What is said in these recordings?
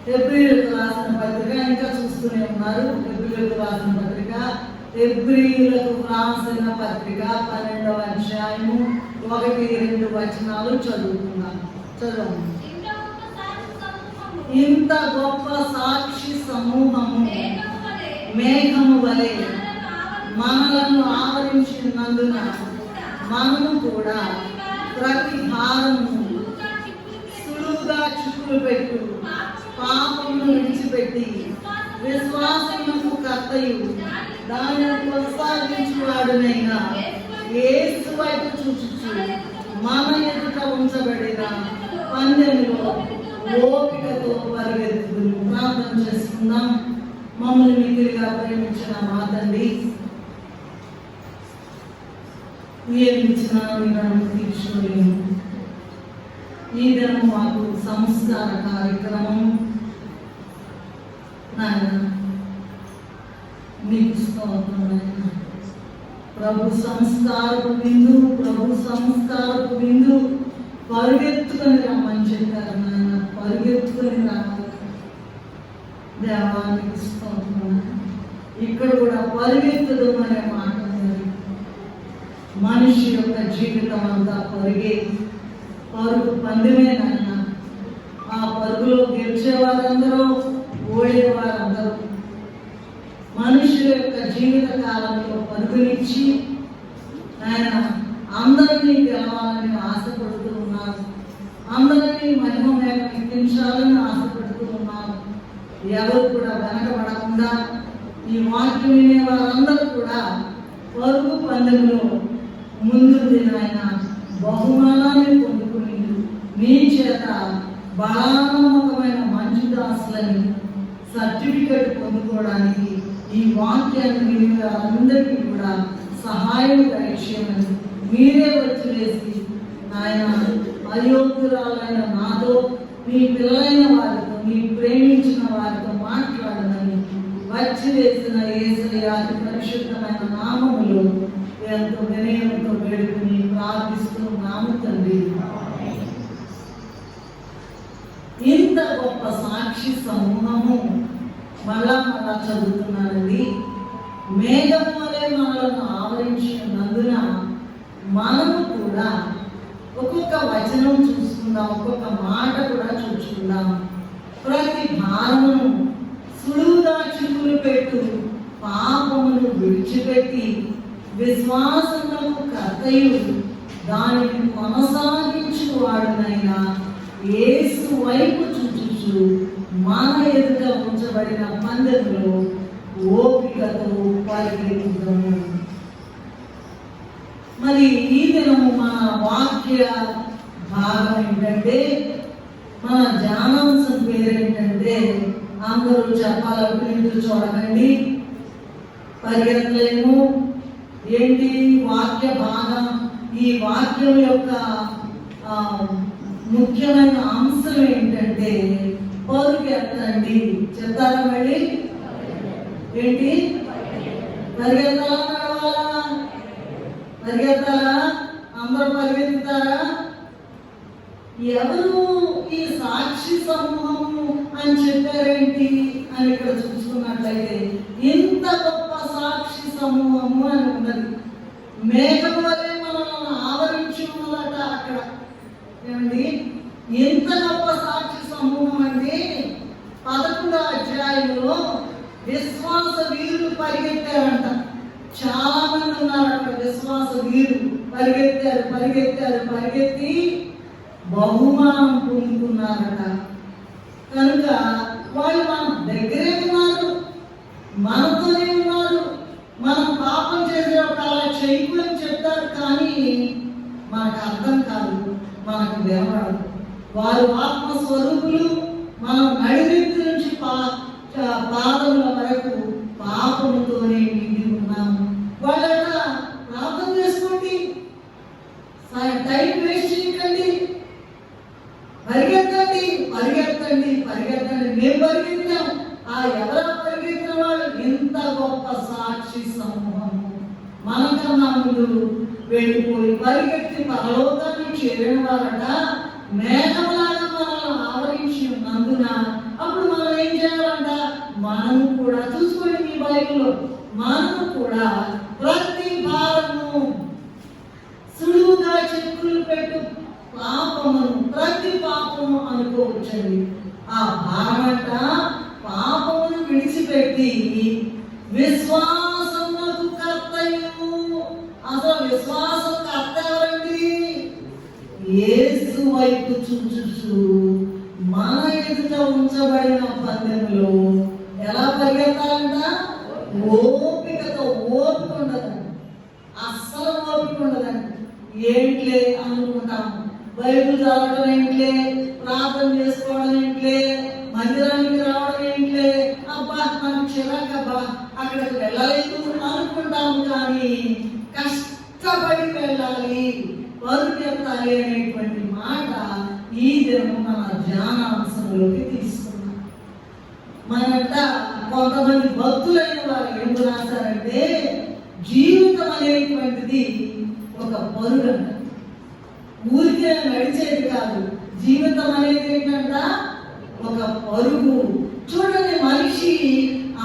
హెబ్రీయులకు రాసిన పత్రిక ఇంకా చూస్తూనే ఉన్నారు. హెబ్రీయులకు రాసిన పత్రిక, హెబ్రీయులకు రాసిన పత్రిక 12వ అధ్యాయము 1-2 వచనాలు చదువుతున్నాం. చదవండి. ఇంత గొప్ప సాక్షి సమూహము మేఘము వలె మనలను ఆవరించినందున మనము కూడా ప్రతి భారము సులువుగా చిక్కులు పెట్టు పాపమును విడిచిపెట్టి విశ్వాసమునకు కర్తయు దానిని కొనసాగించువాడునైనా యేసు వైపు చూచుచు మన ఎదుట ఉంచబడిన పందెంలో ఓపికతో పరిగెత్తుదురు. ప్రార్థన చేసుకుందాం. మమ్మల్ని మిగిలిగా ప్రేమించిన మా తండ్రి, ఏమిచ్చినా మేము తీర్చుకోలేము. ఈ దినం మాకు సంస్కార కార్యక్రమం నాయన నీకు స్తోత్రం. ప్రభు సంస్కారపు విందు పరుగెత్తుకొని రమ్మని చెప్పారు నాయన. పరుగెత్తుకొని రావాలి దేవానికి స్తోత్రం. ఇక్కడ కూడా పరిగెత్తదు అనే మాట ఉంది. మనిషి యొక్క జీవితం అంతా పరుగు పందెమే నాయన. ఆ పరుగులో గెలిచేవారందరూ ఓడేవారందరూ మనుషుల యొక్క జీవిత కాలంలో పరుగునిచ్చి ఆయన అందరినీ గెలవాలని ఆశపడుతూ ఉన్నారు. అందరినీ మహిమ మేర ఎక్కించాలని ఆశపడుతూ ఉన్నారు. ఎవరు కూడా వెనకబడకుండా ఈ వాక్యం వినే వారందరూ కూడా పరుగు పందెంలో ముందుంది నాయన. బహుమానాన్ని పొందుకుని నీ చేత బలానమ్మకమైన మంచి దాసులని సర్టిఫికెట్ పొందుకోవడానికి ఈ వాక్యాన్ని వినే అందరికీ కూడా సహాయం దయచేయమని మీరే వచ్చి వేసి నాయన అయోగ్యురాలైన నాతో మీ పిల్లలైన వారితో మీ ప్రేమించిన వారితో మాట్లాడమని వచ్చి వేసిన యేసయ్య అతి పరిశుద్ధమైన నామములో ఎంతో వినయంతో వేడుకుని ప్రార్థిస్తున్నాము తండ్రి. ఇంత గొప్ప సాక్షి సమూహము మళ్ళా చదువుతున్నానండి. మేఘం వలె మనలను ఆవరించినందున మనము కూడా ఒక్కొక్క వచనం చూసుకుందాం, ఒక్కొక్క మాట కూడా చూసుకుందాం. ప్రతి భారమును సులువుగా చిక్కులు పెట్టు పాపమును విడిచిపెట్టి విశ్వాసమునకు కర్తయు దానిని కొనసాగించువాడునైనా యేసు వైపు చూచుచు మన ఎదుట ఉంచబడిన పందెంలో ఓపికతో పరిగెత్తుదాము. మరి ఈ దినము మన వాక్య భాగం ఏంటంటే, మన ధ్యానాంశం పేరేంటంటే, అందరూ చెప్పాలంటూ చూడకండి, పరిగెత్తలేము. ఏంటి వాక్య భాగం? ఈ వాక్యం యొక్క ముఖ్యమైన అంశం ఏంటంటే పరుగెత్తండి. చెప్తారా మళ్ళీ? ఏంటి? పరిగెత్తాలా నడవాలా? పరిగెత్తాలా? అందరూ పరిగెత్తుతారా? ఎవరు ఈ సాక్షి సమూహము అని చెప్పారేంటి అని ఇక్కడ చూసుకున్నట్లయితే, ఇంత గొప్ప సాక్షి సమూహము అని ఉన్నది. మేఘం వలె మనల్ని ఆవరించి ఉన్నదట అక్కడ. ఏమండి, ఎంత గొప్ప సాక్షి సమూహం అంటే 11వ అధ్యాయంలో విశ్వాస వీరులు పరిగెత్తారంట. చాలా మంది ఉన్నారు అక్కడ. విశ్వాస వీరులు పరిగెత్తి బహుమానం పొందుకున్నారట. కనుక వాళ్ళు మన దగ్గరే ఉన్నారు, మనతోనే ఉన్నారు. మనం పాపం చేసేటప్పుడు అలా చేయకు అని చెప్తారు, కానీ మనకు అర్థం కాదు, మనకు వినపడదు. వారు ఆత్మస్వరూపులు. మనం నడినెత్తి నుంచి పాదముల వరకు పాపముతోనే నిండి ఉన్నాము. వాళ్ళట ప్రార్థన చేసుకోండి, టైం వేస్ట్ చేయకండి, పరిగెత్తండి. మేము పరిగెత్తాం. ఆ ఎవరో పరిగెత్తిన వాళ్ళు ఇంత గొప్ప సాక్షి సమూహము మనకన్నా ముందు వెళ్ళిపోయి పరిగెత్తి పరలోకాన్ని చేరిన వారట మేఘంలాగా మనల్ని ఆవరించి ఉన్నందున అప్పుడు మనం ఏం చేయాలంట? మనము కూడా చూసుకోండి మీ బైబిల్లో, మనము కూడా ప్రతి భారము సులువుగా చెక్కులు పెట్టు పాపమును ప్రతి పాపము అనుకోవచ్చండి. ఆ భారమంట పాపమును విడిచిపెట్టి విశ్వాసమునకు కర్తయు. అసలు విశ్వాసం కర్త ఎవరండి? యేసు వైపు చూచుచు మన ఎదుట ఉంచబడిన పందెములో ఎలా పరిగెత్తాలంట? ఓపికతో. ఓపిక ఉండదండి, అస్సలు ఓపిక ఉండదండి. ఏంట్లే అనుకుంటాం, బైబిల్ చదవడం ఏంట్లే, ప్రార్థన చేసుకోవడం ఏంట్లే, మందిరానికి రావడం ఏంట్లే, అబ్బా నాకు చిరాకబ్బా అక్కడికి వెళ్ళలేదు అనుకుంటాము. కానీ కష్టపడి వెళ్ళాలి, పరుగెత్తాలి అనేటువంటి మాట ఈ దినం మన ధ్యానాంశంలోకి తీసుకున్నాం. మనంట కొంతమంది భక్తులైన వారు ఏం రాశారంటే, జీవితం అనేటువంటిది ఒక పరుగంట, ఊరికే నడిచేది కాదు. జీవితం అనేది ఏంటంట? ఒక పరుగు. చూడండి, మనిషి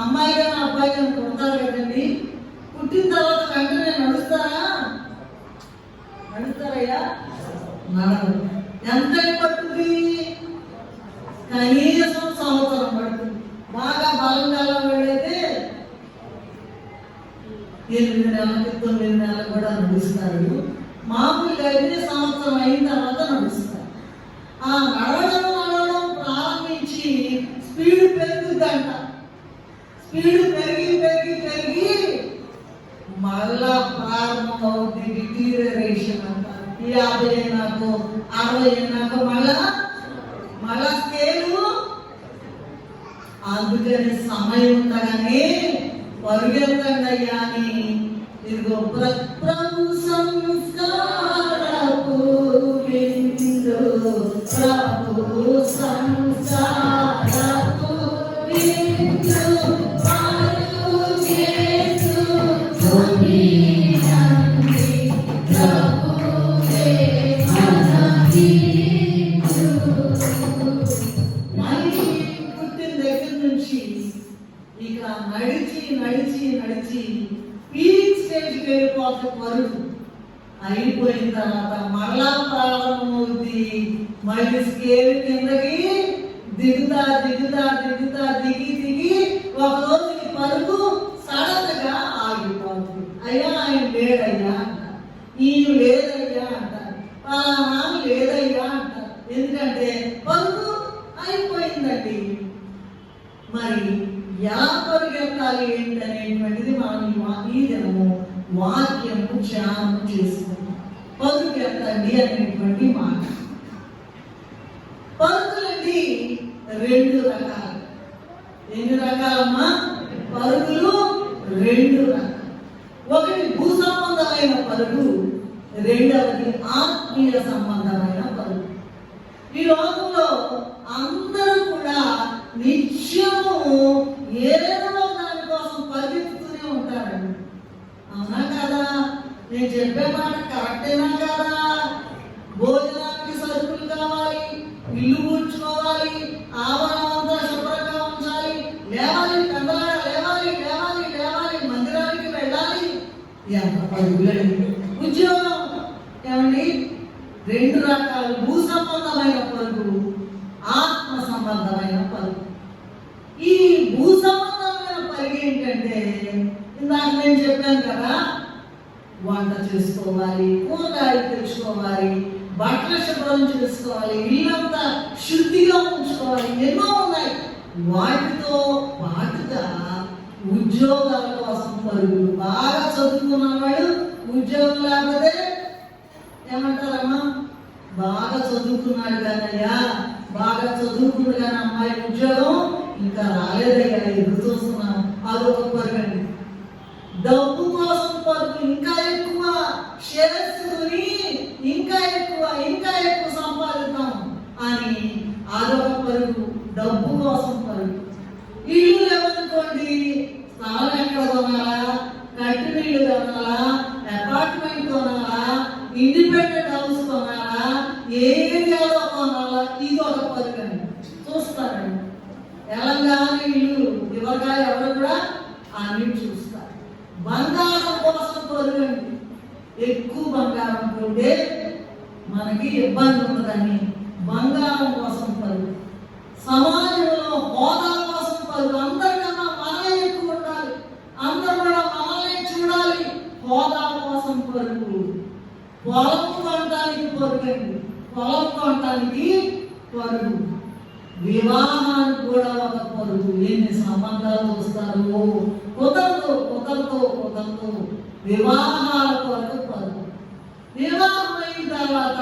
అమ్మాయి కానీ అబ్బాయి కానీ పుడతారు కదండి, పుట్టిన తర్వాత వెంటనే నడుస్తారా? నడుస్తారయ్యా? నడవరు. ఎంత పడుతుంది? కనీసం సంవత్సరం పడుతుంది. బాగా బలంగా వెళ్ళైతే 8 నెలలకి 9 నెలలు కూడా నడుస్తారు. మామూలుగా అయితే సంవత్సరం అయిన తర్వాత నడుస్తారు. ఆ నడవడం ప్రారంభించి స్పీడ్ పెరుగుద్దంట. స్పీడ్ పెరిగి మళ్ళా ప్రారంభం అవుతుంది డిటీరియరేషన్ అంట. 50 అయినాకో 60 అయినాకో మళ్ళా స్కేలు. అందుకని సమయం ఉండగానే పరిగెత్తండి అయ్యా అని ఇదిగో ప్రభు సంస్కారపు విందు, ప్రభు సంస్కారపు విందు నడిచి పీక్ స్టేజ్కి వెళ్ళిపోతే పరుగు అయిపోయిన తర్వాత మరలా ప్రారంభమవుతుంది. మళ్ళీ స్కేల్ కిందకి దిగి ఒకరోజు ఈ పరుగు సడన్ గా ఆగిపోతుంది. అయ్యా ఆయన లేదయ్యా అంటారు, ఈయన లేదయ్యా అంటారు, పలానా లేదయ్యా అంటారు. ఎందుకంటే పరుగు అయిపోయిందండి. మరి ఎలా పరిగెత్తాలి ఏంటనేటువంటిది మనం ఈ దినము వాక్యము ధ్యానం చేసుకుంటాం. పరుగెత్తండి అనేటువంటి మాట. పరుగులండి 2 రకాలు. ఎన్ని రకాలమ్మా? పరుగులు 2 రకాలు. ఒకటి భూ సంబంధమైన పరుగు, రెండవది ఆత్మీయ సంబంధమైన పరుగు. ఈ లోకంలో అందరూ కూడా నిత్యము ఏదో దానికోసం పరిగెత్తుతూనే ఉంటారండి. అవునా కదా? నేను చెప్పే మాట కరెక్టేనా కదా? భోజనానికి సరుకులు కావాలి, ఇల్లు కూర్చుకోవాలి, ఆవరణ అంతా శుభ్రంగా ఉంచాలి, లేవాలి, కందలాగా లేవాలి, మందిరానికి వెళ్ళాలి. ఎంత పరుగులండి. ఉద్యోగం ఏమండి? 2 రకాలు, భూ సంబంధమైన పరుగు, ఆత్మ సంబంధమైన పరుగు. ఈ భూ సంబంధమైన పరుగు ఏంటంటే, ఇందాక నేను చెప్పాను కదా, వంట చేసుకోవాలి, కూరగాయలు తెచ్చుకోవాలి, బట్టల శుభ్రం చేసుకోవాలి, ఇల్లంతా శుద్ధిగా ఉంచుకోవాలి, ఎన్నో ఉన్నాయి. వాటితో పాటుగా ఉద్యోగాల కోసం పరుగులు. బాగా చదువుకున్న వాడు ఉద్యోగం లేకపోతే ఏమంటారమ్మా? బాగా చదువుకున్నాడు కానయ్యా, బాగా చదువుకున్నాడు కానీ అమ్మాయి ఉద్యోగం ఇంకా రాలేదయ్యా, ఎదురు చూస్తున్నాం. అదొక పరుగండి. డబ్బు కోసం పరుగు, ఇంకా ఎక్కువ షేర్స్ని ఇంకా ఎక్కువ సంపాదిద్దాం అని అదొక పరుగు, డబ్బు కోసం పరుగు. ఇల్లు లేవనుకోండి, స్థలం ఎక్కడ కొనాలా, కట్టిన ఇల్లు కొనాలా, అపార్ట్మెంట్ కొనాలా, ఇండిపెండెంట్ హౌస్ కొనాలా, ఏ ఏరియాలో అని చూస్తారు. బంగారం కోసం పరుగండి. ఎక్కువ బంగారం కొంటే మనకి ఇబ్బంది ఉండదని బంగారం కోసం పరుగు. సమాజంలో హోదా కోసం పరుగు. అందరికన్నా మనమే ఎక్కువ ఉండాలి, అందరూ కూడా మనమే చూడాలి. హోదా కోసం పరుగు. పొలం కొనడానికి పరుగండి. పొలం కొనడానికి పరుగు. వివాహానికి కూడా ఒక పరుగు. ఎన్ని సంబంధాలు చూస్తారు, కుదరదు కుదరదు కుదరదు. వివాహాల కొరకు పరుగు. వివాహం అయిన తర్వాత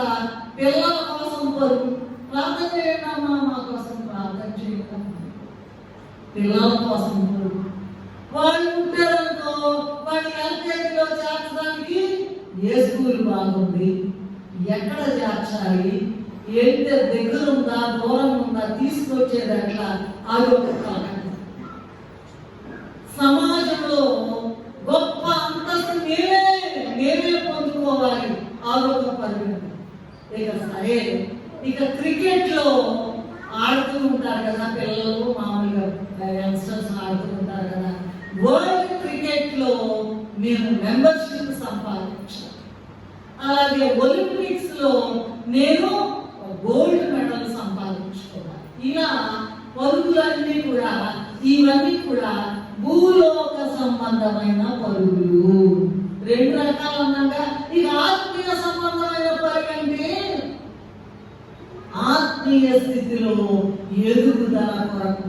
పిల్లల కోసం పరుగు. ప్రార్థన చేయడమ్మా, మా కోసం ప్రార్థన చేయడం. పిల్లల కోసం పరుగు. వాళ్ళు ఉంటారనుకో, వాళ్ళు ఎల్కేజీలో చేర్చడానికి ఏ స్కూల్ బాగుంది, ఎక్కడ చేర్చాలి, ఏంటి, దగ్గర ఉందా దూరం ఉందా, తీసుకొచ్చేది ఎట్లా, అది ఒక కారణం. సమాజంలో గొప్ప అంతస్తు మేమే పొందుకోవాలి, అదొక పరిగణ. ఇక సరే, ఇక క్రికెట్ లో ఆడుతూ ఉంటారు కదా పిల్లలు, మామూలుగా యంగ్స్టర్స్ ఆడుతూ ఉంటారు కదా. వరల్డ్ క్రికెట్ లో మేము మెంబర్షిప్ సంపాదించాం. అలాగే ఒలింపిక్స్ లో నేను గోల్డ్ మెడల్ సంపాదించుకోవాలి. ఇలా పరుగులన్నీ కూడా, ఇవన్నీ కూడా భూలోక సంబంధమైన పరుగులు. రెండు రకాలు ఉన్నాగా. ఇక ఆత్మీయ సంబంధమైన పరుగు అంటే ఆత్మీయ స్థితిలో ఎదుగుదల కొరకు,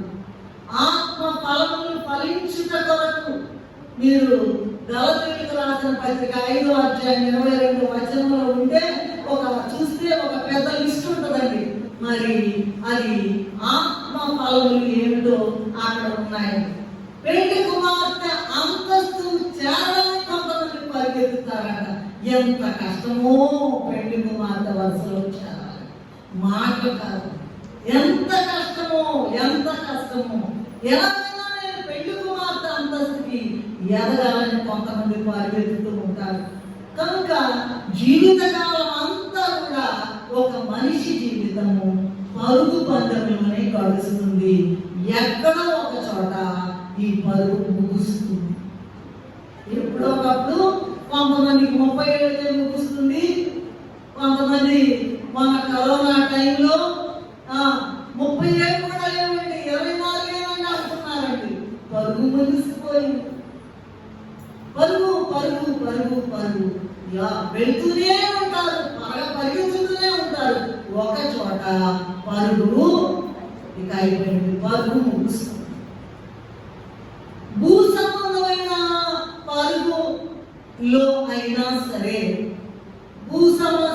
ఆత్మ ఫలములు ఫలించుట కొరకు. మీరు గలతీయులకు రాసిన పత్రిక 5వ అధ్యాయం 22వ వచనంలో ఉంటే చూస్తే ఒక పెద్ద లిస్ట్ ఉంటుందండి. మరి అది ఆత్మ ఫలములు ఏమిటో అక్కడ ఉన్నాయి. పెళ్లి కుమార్తె అంతస్తు చేరడానికి కొంతమంది పరిగెత్తుతారట. ఎంత కష్టమో పెళ్లి కుమార్తె వరుసలో చేరాలి, మాటలు కాదు. ఎంత కష్టమో, ఎంత కష్టమో. ఎలాగైనా నేను పెళ్లి కుమార్తె అంతస్తుకి ఎదగాలని కొంతమంది పరిగెత్తుతూ ఉంటారు. కనుక జీవితకాలం అంతా కూడా ఒక మనిషి జీవితము పరుగు పందెంలోనే గడుస్తుంది. ఎక్కడో ఒక చోట ఈ పరుగు ముగుస్తుంది. ఎప్పుడో ఒకప్పుడు కొంతమందికి 30 ఏళ్ళే ముగుస్తుంది. కొంతమంది మన కరోనా టైంలో 30 ఏళ్ళు కూడా లేవండి, 24 ఏళ్ళని అనుకున్నారండి. పరుగు ముగిసిపోయింది. పరుగు పరుగు పరుగు పరుగు వెళ్తూనే ఉంటారు, పరిగెత్తుతూనే ఉంటారు. ఒక చోట పరుగు ఇక అయిపోయింది, పరుగు ముగుస్తుంది. భూ సంబంధమైన పరుగులో అయినా సరే,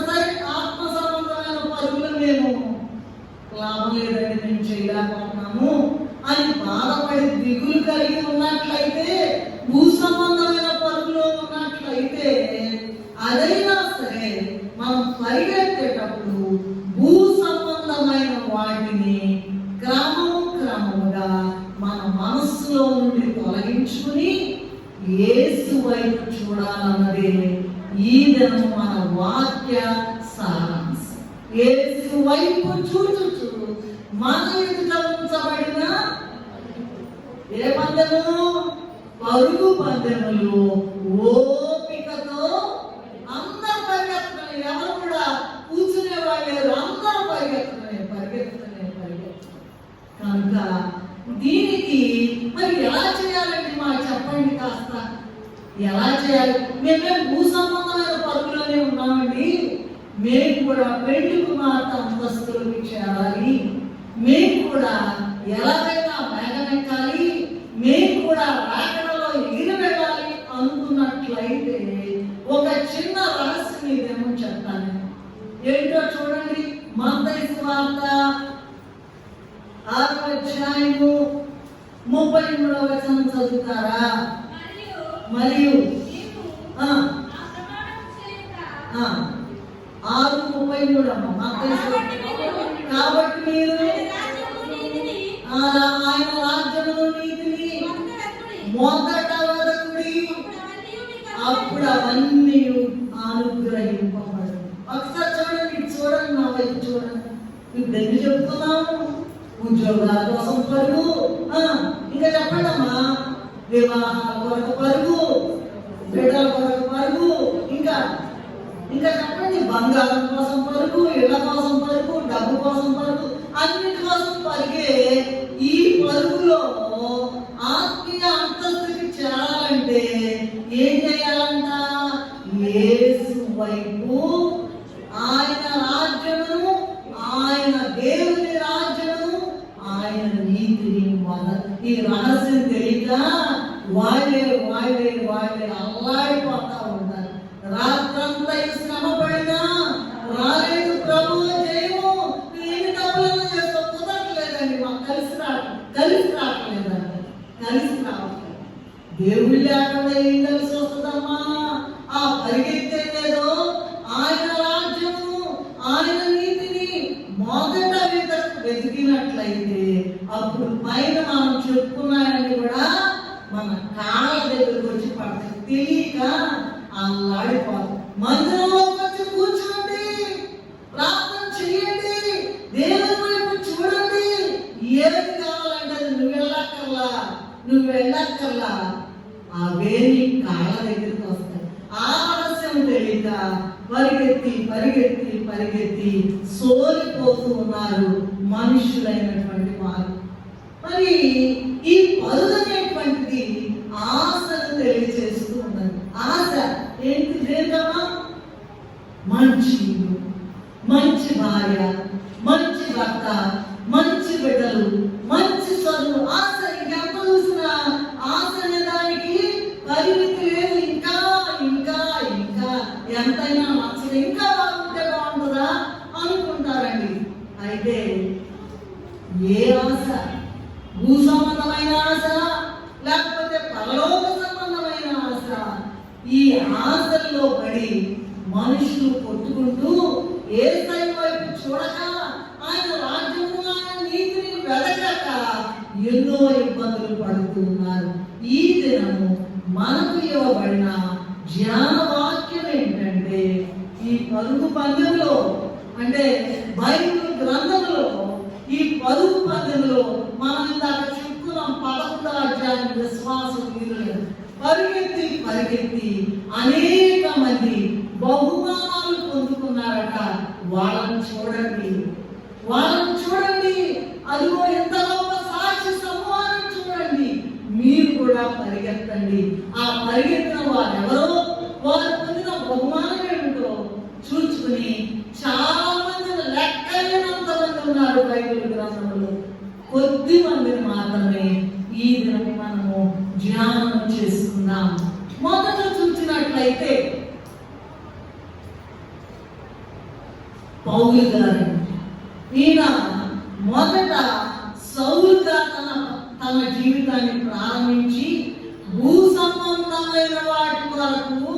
సరే ఆత్మ సంబంధమైన పరుగులు మేము లాభం లేదండి, మేము చేయలేకపోతున్నాము అని బాధపడి దిగులు కలిగి ఉన్నట్లయితే, భూ సంబంధమైన పరుగులో ఉన్నట్లయితే, అదైనా సరే మనం పరిగెత్తేటప్పుడు భూ సంబంధమైన వాటిని క్రమముగా మన మనస్సులో నుండి తొలగించుకుని యేసు వైపు చూడాలన్నదే ఈ దినం మన వాక్య సారాంశం. యేసు వైపు చూచుచు మన ఎదుట ఉంచబడిన ఏ పందెము? పరుగు పందెములు ఓపికతో అందరూ పరిగెత్తనే, ఎవరు కూడా కూర్చునే వాళ్ళు, అందరూ పరిగెత్తనే. కనుక దీనికి మరి ఎలా చేయాలండి మాకు చెప్పండి కాస్త. ఎలా చేయాలి? మేమేం భూ సంబంధమైన పరుగులోనే ఉన్నామండి. మేము కూడా పెళ్లి కుమార్తె అంతస్తులకి చేరాలి, మేము కూడా ఎలాగైనా మేఘమెక్కాలి, మేము కూడా రాకడలో ఎగిరి వెళ్ళాలి అనుకున్నట్లయితే ఒక చిన్న రహస్యం ఇదేమో చెప్తాను. ఏంటో చూడండి. మత్తయి సువార్త 6వ అధ్యాయము 33వ వచనం చదువుతారా? మరియు 6:33 అమ్మ. కాబట్టి మీరు ఆయన రాజ్యమును నీతిని మొదట వెదకుడి, అప్పుడు అవన్నీ అనుగ్రహింపబడు. ఒకసారి చూడండి, నా వైపు చూడండి. ఇప్పుడు ఎందుకు చెప్తున్నాము? ఉద్యోగాల కోసం పరుగు. ఇంకా చెప్పండి అమ్మా. వివాహాల కొరకు పరుగు, బిడ్డల కొరకు పరుగు, ఇంకా ఇంకా చెప్పండి, బంగారం కోసం పరుగు, ఇళ్ల కోసం పరుగు, డబ్బు కోసం పరుగు, అన్నిటి కోసం పరిగే ఈ పరుగులో ఆత్మీయ అంతస్తుకి చేరాలంటే ఏం చేయాలంట? యేసు వైపు, ఆయన రాజ్యము, ఆయన దేవుని రాజ్యము, ఆయన నీతిని. ఈ రహస్యం తెలియక వాళ్ళే అల్లాడిపోతా ఉంటారు. రాత్రంతా శ్రమ పడినా రాలేదు ప్రభు జయము, ఎన్ని డబ్బులను చేస్తా కుదరట్లేదండి, మాకు కలిసి రావట్లేదండి. దేవుడు లేకుండా ఏం కలిసి వస్తుందమ్మా? ఆ పరిగెత్తేదో ఆయన రాజ్యము, ఆయన నీతిని మొదట వెతికినట్లయితే అప్పుడు పైన మనం చెప్పుకున్నాయని కూడా మన కాళ్ళ దగ్గరకు వచ్చి పడతాయి. తెలియక అల్లాడిపోతాం. మందిరంలోకి వచ్చి కూర్చోండి, ప్రార్థన చేయండి, దేవుని వైపు చూడండి. ఏది కావాలంటే నువ్వు వెళ్ళక్కర్లా, అవే నీ కాళ్ళ దగ్గరికి వస్తాయి. ఆలస్యం తెలియక పరిగెత్తి సోలిపోతూ ఉన్నారు మనుషులైనటువంటి వారు. మరి ఈ పరుగు అనేటువంటిది ఆశను తెలియజేస్తూ ఉన్నది. ఆశ ఏంటి? దేనికమ్మా? మంచి భార్య, మంచి భర్త, మంచి బిడ్డలు, మంచి చదువు. ఆశ ఇంకెంత చూసినా ఆశ అనే దానికి పరిమితి లేదు. ఇంకా ఎంతైనా నచ్చదు, ఇంకా బాగుంటే బాగుంటుందా అనుకుంటారండి. అయితే ఏ ఆశ? భూ సంబంధమైన ఆశ, లేకపోతే పరలోక సంబంధమైన ఆశ. ఈ ఆశల్లో పడి మనుషులు కొట్టుకుంటూ యేసయ్య వైపు చూడక, ఆయన రాజ్యము, ఆయన నీతిని వెదకక ఎన్నో ఇబ్బందులు పడుతూ ఉన్నారు. ఈ దినము మనకు ఇవ్వబడిన జ్ఞాన వాక్యం ఏంటంటే, ఈ పరుగు పందెంలో, అంటే బైబిల్ గ్రంథంలో ఈ పరుగు పందెంలో మనం ఇందాక చెప్పుకున్నాం 11వ అధ్యాయం విశ్వాస వీరులు పరిగెత్తి అనేక మంది బహుమానాలు పొందుకున్నారట. వాళ్ళని చూడండి, అదిగో ఎంత గొప్ప సాక్షి సమూహాన్ని చూడండి. మీరు కూడా పరిగెత్తండి. ఆ పరిగెత్తిన వారెవరో, వారు పొందిన బహుమానం ఏమిటో చూసుకుని చాలా మంది, లెక్కలేనంత మంది ఉన్నారు బైబిల్ గ్రంథంలో. కొద్ది మందిని మాత్రమే ఈ దినం మనము ధ్యానం చేసుకున్నాం. మొదట చూసినట్లయితే పౌలు గారు, ఈయన మొదట సౌలుగా తన జీవితాన్ని ప్రారంభించి భూ సంబంధమైన వాటి వరకు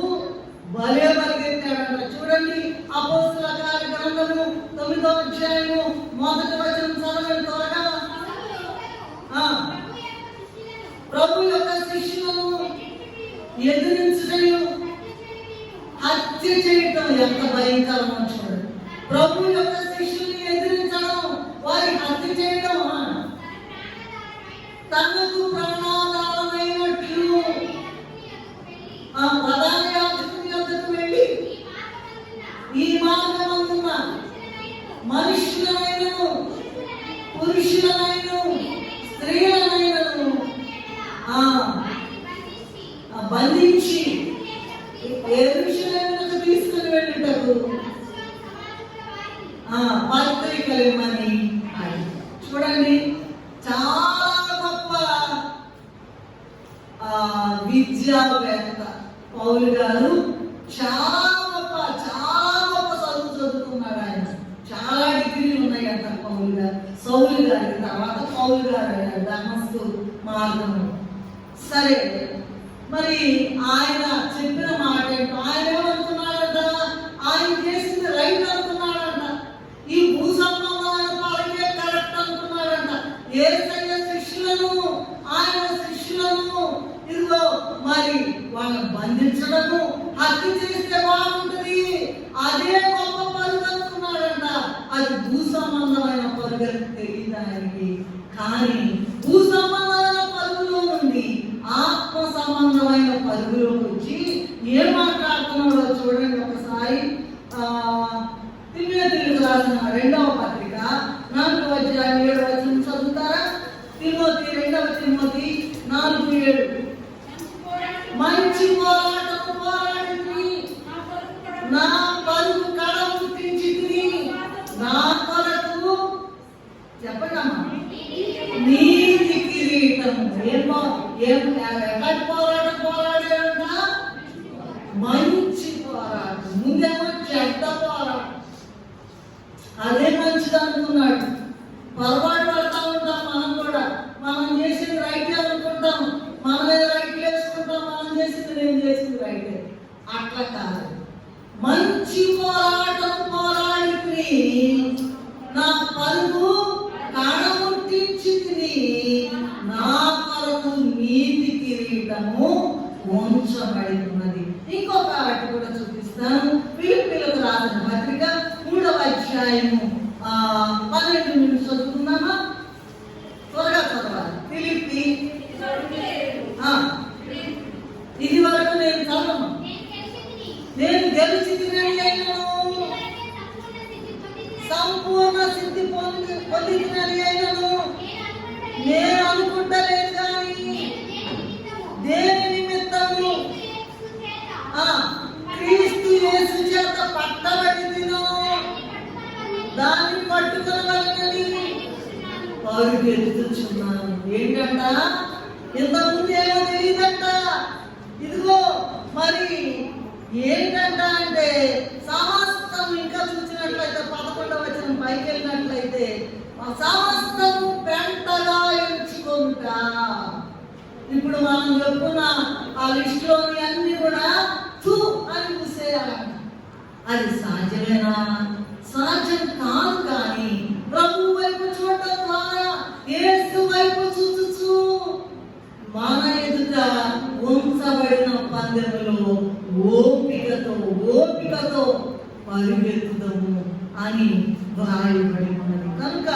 భలే పరిగెత్తాడంట. చూడండి, అపోస్తల కార్య గ్రంథము 9వ అధ్యాయము 1వ వచనం చదవండి త్వరగా. ప్రభు యొక్క శిష్యులను ఎదిరించడం, హత్య చేయటం ఎంత భయంకరమో చూడండి. ప్రభు యొక్క శిష్యుల్ని ఎదిరించడం, వారి హత్య చేయడం, తనకు ప్రాణాధారమైనట్లు ఆ ప్రధాన యాజకుని వద్దకు వెళ్ళి, ఈ మార్గమందున మనుష్యులైనను పురుషులైనను స్త్రీలైనను బంధించి యెరూషలేమునకు తీసుకుని వెళ్ళుటకు పత్రికలేమని. చూడండి, చాలా గొప్ప విద్యావేత్త పౌలు గారు. చాలా గొప్ప చదువు చదువుకున్నాడు ఆయన. చాలా డిగ్రీలు ఉన్నాయంట సౌలు గారి తర్వాత పౌలు గారు దమస్కు మార్గము. సరే, మరి ఆయన చెప్పిన మాట ఏంటో, ఆయన ఏమనుకున్నాడంట? ఆయన చేసింది రైట్ అనుకున్నాడంట. ఈ భూ సంబంధమైన వాళ్ళకే కరెక్ట్ అనుకున్నాడంట. యేసయ్య శిష్యులను, ఆయన శిష్యులను ఇదిగో మరి వాళ్ళని బంధించడము, హత్య చేస్తే బాగుంటుంది, అదే గొప్ప పరుగు అనుకున్నాడంట. అది భూ సంబంధమైన పరుగు తెలియదు ఆయనకి. కానీ భూ సంబంధమైన పరుగులో నుండి పరుగులోకి వచ్చి ఏం మాట్లాడుతున్నాడో చూడండి ఒకసారి. తిమోతికి రాసిన 2వ పత్రిక 4వ అధ్యాయం 7వ వచనం చదువుతారా? తిమోతి 2వ తిమోతి 4:7. మంచి పోరాటం పోరాడింది, నా పరుగు కడముట్టించింది, నా కొరకు చెప్పండమ్మా నీతి కిరీటం. ఎక్కడి పోరాటం పోరాడాడంట? మంచి పోరాటం. ముందేమో చెడ్డ పోరాటం. అదే మంచిది అనుకున్నాడు. పొరపాటు పడతా ఉంటాం మనం కూడా. మనం చేసింది రైట్ అనుకుంటాం, మనమే రైట్ వేసుకుంటాం, మనం చేసింది నేను చేసింది రైట్. అట్లా కాదు. మంచి పోరాటం పోరాడింది, నా పరుగు కాడముట్టించింది, నా కొరకు నీతి కిరీటము ఉంచబడి ఉన్నది. ఇంకొక ఆట కూడా చూపిస్తాను. ఫిలిప్పీయులకు రాసిన పత్రిక 3వ అధ్యాయము 12 చదువుకుందామా? త్వరగా చదవాలి. ఫిలిప్పి ఇది వరకు నేను చదవను. నేను గెలిచి తినను, సంపూర్ణ సిద్ధి పొందినది అయినను నేను అనుకుంటలేదు. కానీ దేని నిమిత్తము క్రీస్తు యేసు చేత పట్టబడినో దాన్ని పట్టుకోవాలని పరుగెత్తుచున్నాను. ఏంటంట? ఇంతకుముందు ఏమో తెలియదంట. ఇదిగో మరి ఏంటంట అంటే సమస్తం, ఇంకా చూసినట్లయితే 11వ వచనం పైకి వెళ్ళినట్లయితే సమస్తము పెంటగా ఎంచుకుంటా. ఇప్పుడు మనం చెప్పుకున్న ఆ లిస్టులోని అన్ని కూడా తూ అని చూసేయాలంట. అది సాధ్యమేనా? సాధ్యం కాదు. కానీ ప్రభు వైపు చూడటం ద్వారా, యేసు వైపు చూచుచు మన ఎదుట ఉంచబడిన పందెములో ఓపికతో పరిగెత్తుదము అని వ్రాయబడి ఉన్నది. కనుక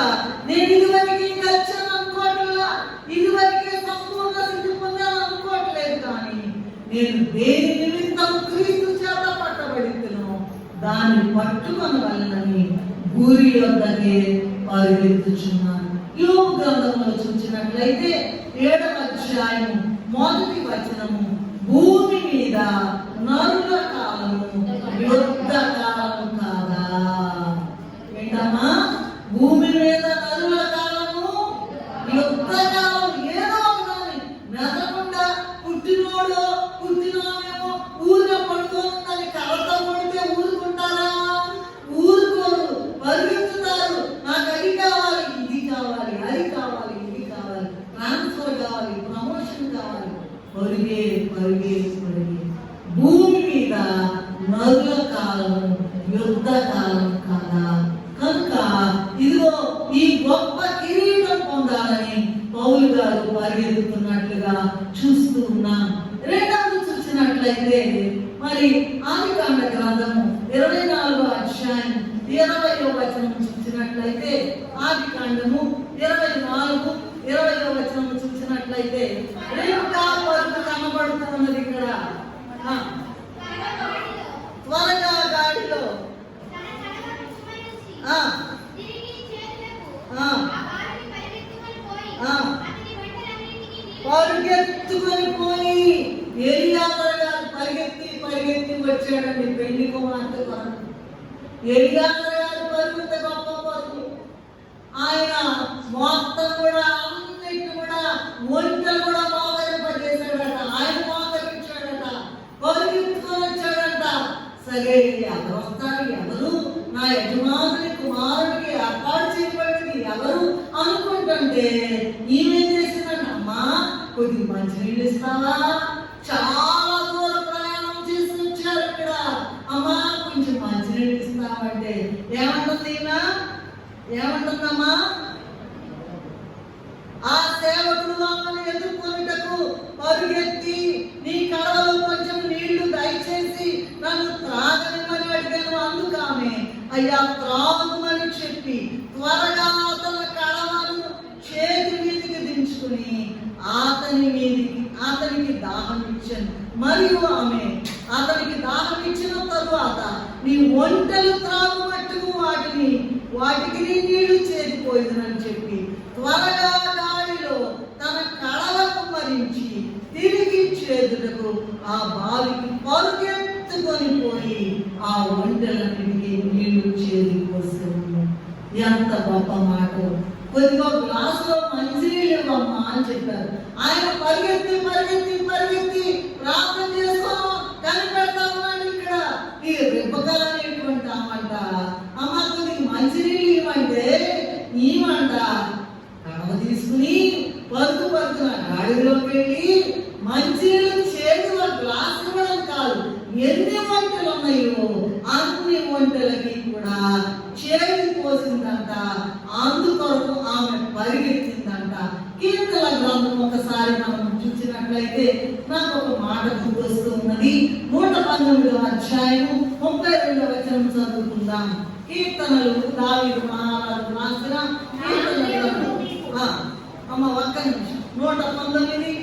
నేను ఇదివరకు గెలిచాను అనుకోవట్లా, ఇదివరకే సంపూర్ణ స్థితి పొందాను అనుకోవట్లేదు. కానీ నేను దేని నిమిత్తం క్రీస్తు చేత పట్టబడితును దాన్ని పట్టుకొని వెళ్ళనని గురి యొద్దకే పరిగెత్తుచున్నాను. యోబు గ్రంథంలో చూసినట్లయితే 7వ అధ్యాయం 1వ వచనము, భూమి మీద నరుల కాలము యుద్ధ కాలము కాదా? ఏంటమ్మా? భూమి మీద నరుల కాలము యుద్ధ కాలం. ఏదో ఉండాలి. మెదకుండా పుట్టినోడేమో ఊరిలో పడుకోని కలత పడితే ఊరుకుంటారా? ఊరుకోరు, పరిగెత్తుతారు. నాకు అది కావాలి, ఇది కావాలి, అది కావాలి, ఇది కావాలి, ట్రాన్స్ఫర్ కావాలి, ప్రమోషన్ కావాలి. పరిగే భూమి మీద నరుల కాలము యుద్ధ కాలం కాదా? కనుక ఇదిగో ఈ గొప్ప కిరీటం పొందాలని పౌలు గారు పరిగెత్తుతున్నట్లుగా చూస్తూ ఉన్నాం. రెండవది చూసినట్లయితే మరి ఆదికాండ గ్రంథము 24వ అధ్యాయం 20వ వచనం చూసినట్లయితే, ఆదికాండము 24 20వ వచనం చూసినట్లయితే రేణుకా పరుగు కనబడుతున్నది. ఇక్కడ త్వరగా గాడిలో పరిగెత్తుకొని పోయి ఎలియాజరు గారు పరిగెత్తి వచ్చాడండి పెళ్లి కుమార్తె కొరకు. ఎలియాజరు గారు పరుగుత గొప్ప పరుగు. ఆయన మొత్తం కూడా అన్నిటి కూడా ఒంటలు కూడా మోకరింపజేశాడట. ఆయన మోకరించాడట, పరిగెత్తుకొని వచ్చాడట. సరే ఎవరు వస్తారు? ఎవరు? నా యజమానుని కుమారుడికి ఏర్పాటు చేయబడింది ఎవరు అనుకుంటుంటే ఈమె చేసిందమ్మా, కొద్ది మంచినీళ్ళు ఇస్తావా? చాలా దూర ప్రయాణం చేసి వచ్చారు ఇక్కడ. అమ్మా కొంచెం మంచినీళ్ళు ఇస్తావంటే ఏమంటుంది? ఏమంటుందమ్మా? ఆ సేవకుడు ఆమెను ఎదుర్కొనుటకు పరుగెత్తి, నీ కడవలో కొంచెం నీళ్లు దయచేసి నన్ను త్రాగనిమని అడిగాను. అందుకు ఆమె అయ్యా త్రాగమని చెప్పి త్వరగా అతని కడవను చేతి మీదకి దించుకుని అతనికి దాహం ఇచ్చాను. మరియు ఆమె అతనికి దాహం ఇచ్చిన తరువాత నీ ఒంటెలు త్రాగు మట్టుకు వాటికి నీళ్లు చేరిపోయిందని చెప్పి త్వరగా గాలిలో తన కళలకు మరించి తిరిగి చేతులకు ఆ బావికి పరుగెత్తుకొని పోయి ఆ ఒంటెలన్నిటికీ నీళ్లు చేరిపోతుంది. ఎంత గొప్ప మాట! కొద్దిగా గ్లాసులో మంచినీళ్ళు ఇవ్వమ్మా అని చెప్పారు. ఆయన పరిగెత్తి పరిగెత్తి పరిగెత్తి ప్రార్థన చేస్తూ కనిపెడతా ఉన్నాడు. ఇక్కడ ఈ రెబ్బకలు అనేటువంటి అమ్మంట, అమ్మ కొద్దిగా మంచినీళ్ళు ఇవ్వంటే ఈమంట కడవ తీసుకుని పరుగున గాడిలోకి వెళ్ళి మంచినీళ్ళు చేతిలో గ్లాస్ ఇవ్వడం కాదు, ఎన్ని వంటలు ఉన్నాయో అన్ని వంటలకి కూడా చేతి పోసిందంట. అందుకొరకు ఆమె పరిగెత్తిందంట. కీర్తన గ్రంథం ఒకసారి మనం చూసినట్లయితే నాకు ఒక మాట గుర్తొస్తూ ఉన్నది. 119వ అధ్యాయం 32వ వచనం చదువుకుందాం. కీర్తనలు దావీదు మహారాజు రాసిన కీర్తన గ్రంథం. అమ్మ ఒక్క నిమిషం. 119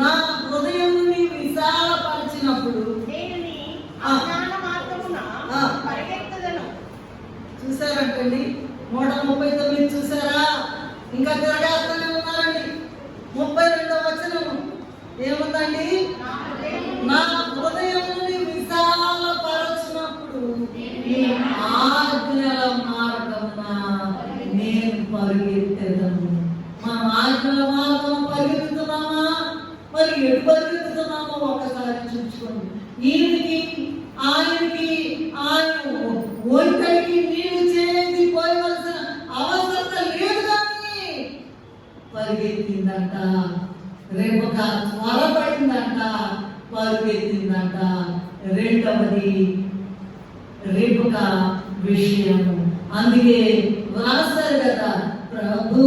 నా హృదయం నీవు విశాలపరిచినప్పుడు చూసారంటండి. 139 చూసారా? ఇంకా తిరగేస్తూనే ఉన్నారండి. 32వ వచనం ఏముందండి? నా హృదయం విశాలపరచినప్పుడు నీ ఆజ్ఞల మార్గమున నేను పరిగెత్తెదను. మనం ఆజ్ఞల మార్గం పరిగెత్తుతున్నామా? మరి ఎటు పరిగెత్తుతున్నామో ఒకసారి చూసుకోండి. ఆయనకి ఆయన ఒంటరికి నీళ్లు చేసి పోయవలసిన అవసరత లేదు, కానీ పరిగెత్తిందంట. రేపొక త్వరపడిందంట, పరిగెత్తిందంట. రెండవది రేపొక విషయం. అందుకే రాస్తారు కదా, ప్రభు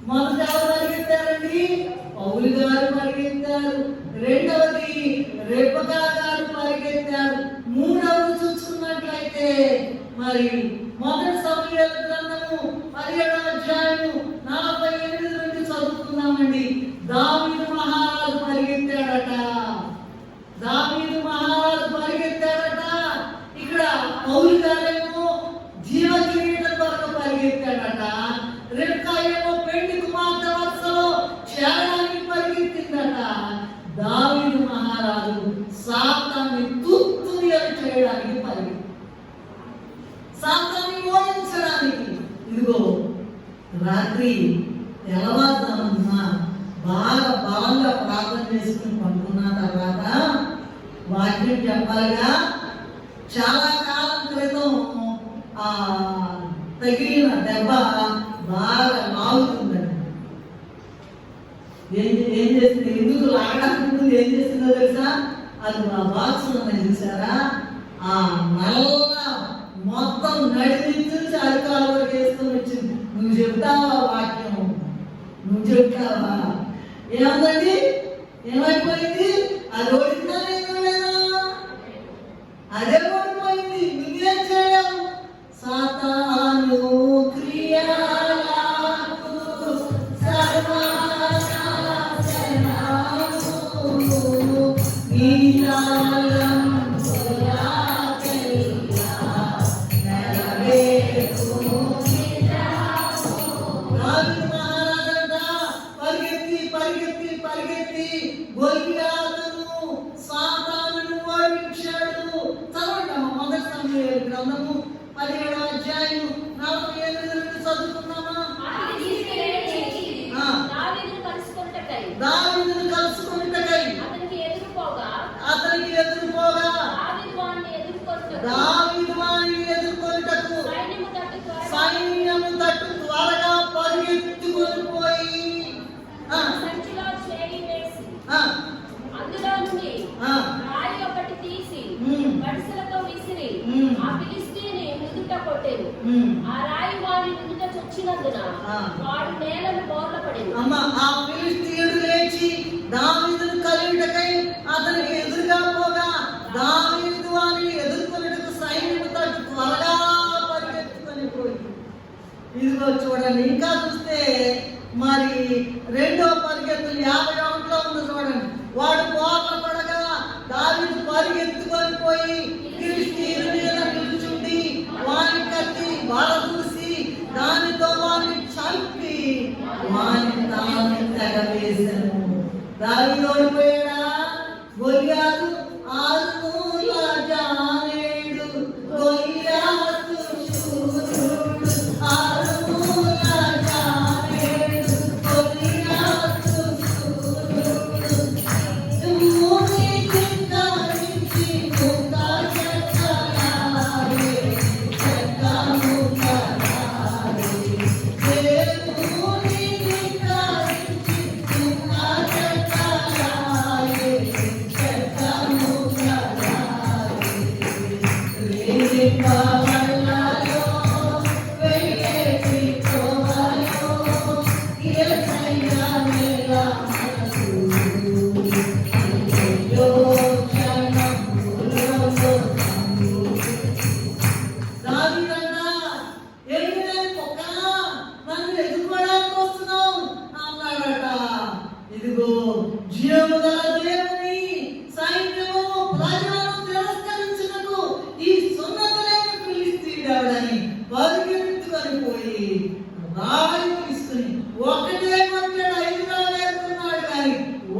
మొదట ఎవరు పరిగెత్తారండి? పౌలు గారు పరిగెత్తారు. రెండవది రెబెకా గారు పరిగెత్తారు. మూడవది చూసుకున్నట్లయితే మరి మొదటి సమూయేలు గ్రంథము 17వ అధ్యాయము 48 నుండి చదువుకుందామండి. దావీదు మహారాజు పరిగెత్తాడట. ఇక్కడ పౌలు గారేమో జీవ కిరీటం కొరకు పరిగెత్తాడట. రెబెకా ఏమో పెండి కుమార్తె వరుసలో చేరడానికి పరిగెత్తిందట. దావీదు మహారాజు సాతాన్ని తుత్తునియలు చేయడానికి పరిగెత్తాడు, సాతాన్ని ఓడించడానికి. ఇదిగో రాత్రి తెల్లవారుజామున బాగా బలంగా ప్రార్థన చేసుకుని పడుకున్న తర్వాత వాక్యం చెప్పాలిగా. చాలా కాలం క్రితం తగిలిన దెబ్బ బాగా లాగుతుందండి. ఏం చేస్తుంది? ఎందుకు లాగడానికి ముందు ఏం చేస్తుందో తెలుసా? అది ఆ బాక్స్ ఉన్నాయి చూసారా? ఆ నల్ల మొత్తం నడిపించి అరికాల వరకు వేసుకొని వచ్చింది. నువ్వు చెప్తావా వాక్యం? నువ్వు చెప్తావా? ఏమందండి? ఏమైపోయింది? అది ఓడిందా లేదా? అదే ఓడిపోయింది. నువ్వేం చేయవు? సాతాను క్రియలకు సర్వనాశనము నీలాలం పరిగెత్తి గొల్లియాతును సాతానును ఓడించాడు. చదవండి మొదటి సమూయేలు గ్రంథము 17వ అధ్యాయం 47 నుండి చదువుకున్నామా? దావీదును కలుసుకొనుటకై అతనికి ఎదురుపోగా దావీదు వాణ్ణి ఎదుర్కొనుటకు సైన్యము తట్టు త్వరగా పరిగెత్తుకొని పోయి కొట్టెను. ఆ రాయి వారి ముందుట చొచ్చినందున వాడు నేలను బోర్లపడెను. ఆ ఫిలిష్తీయుడు లేచి దావీదును కలియుటకై అతనికి ఎదురుగా పోగా దావీదు వారిని ఎదుర్కొనుటకు సైన్యము తట్టు త్వరగా పరిగెత్తుకొని పోయి. ఇదిగో చూడండి, ఇంకా చూస్తే మరి రెండో పరిగెత్తు 51లో ఉంది చూడండి. వాడు పోక పడగా దావీదు పరిగెత్తుకొని పోయి ఫిలిష్తీయుని మీద నిలుచుండి వాని కత్తి వలదూసి దానితో వారిని చంపి వాని తాను తెగవేసెను. దావీదు ఓడిపోయాడా? గొలియాతు 6 మూల జానేడు గొలియాతు శూరుడు 6 మూల జానేడు గొలియాతు శూరుడు మూని చింతారించి ముక్తా చెక్కలారే చెక్కముక్కలారే దేవుని చింతారించి ముక్తా చెక్కలారే చెక్కముక్కలారే రేగి పవళ్ళలో వెయ్యేటి కోవలో యేసయ్యా మేరా మనసు దావీదన్నా, ఏంటి నేను కుక్కనా? నన్ను ఎదుర్కోవడానికి వస్తున్నావు అన్నాడట. ఇదిగో జీవము గల దేవుని సైన్యము ప్రజలను తిరస్కరించినకు ఈ సున్నతులైన ఫిలిష్తీయుడని పరిగెత్తుకొని పోయి రాయి తీసుకుని ఒకటే కొట్టాడు. 5 రాళ్ళు వేసుకున్నాడు కానీ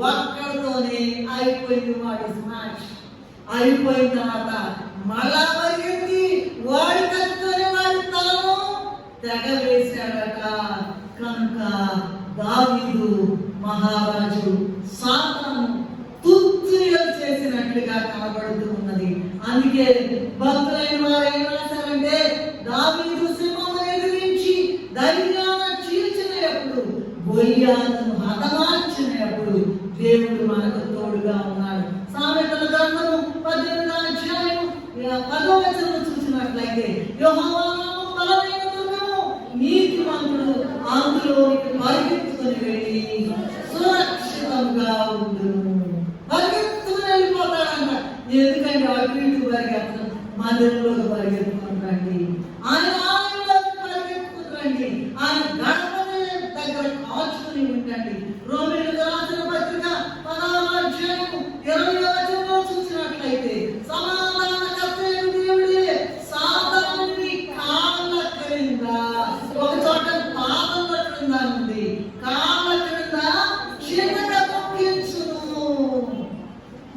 ఒక్కడితోనే అయిపోయింది. వాడి స్మాష్ అయిపోయిన తర్వాత మళ్ళా పరిగెత్తి వాడి కత్తితోనే వాడి తలను తెగవేశాడట. కనుక దావీదు మహారాజు సాతాను తుత్తులు చేసినట్లుగా కనబడుతూ ఉన్నది. అందుకే భక్తులైన వారు ఏం రాశారంటే, దావీదు సింహమును ఎదిరించి ధైర్యాన చీల్చినప్పుడు గొలియాతును హతమార్చినప్పుడు దేవుడు మనకు తోడుగా ఉన్నాడు. సామెతల గ్రంథము 18వ అధ్యాయం 10వ వచనం చూసినట్లయితే, యెహోవా నామము బలమైన దుర్గము, నీతిమంతుడు అందులోనికి పరిగెత్తుకొని వెళ్ళి సురక్షితంగా ఉండును. పరిగెత్తుకుని వెళ్ళిపోతాడంట. ఎందుకంటే అటు ఇటు పరిగెత్తడం, మందిరంలోకి పరిగెత్తుకుని రండి, ఆయన ఆలయంలోకి పరిగెత్తుకుని రండి, ఆయన గడపని దగ్గర కాచుకుని ఉండండి. రోమీయులకు రాసిన పత్రిక 16వ అధ్యాయం 20వ వచనంలో చూసినట్లయితే, సమాధానకర్తయైన దేవుడే సాతానుని కాళ్ళ క్రింద, ఒక చోట పాదముల క్రింద ఉంది, కాళ్ళ క్రింద చిన్నగా తొక్కించును.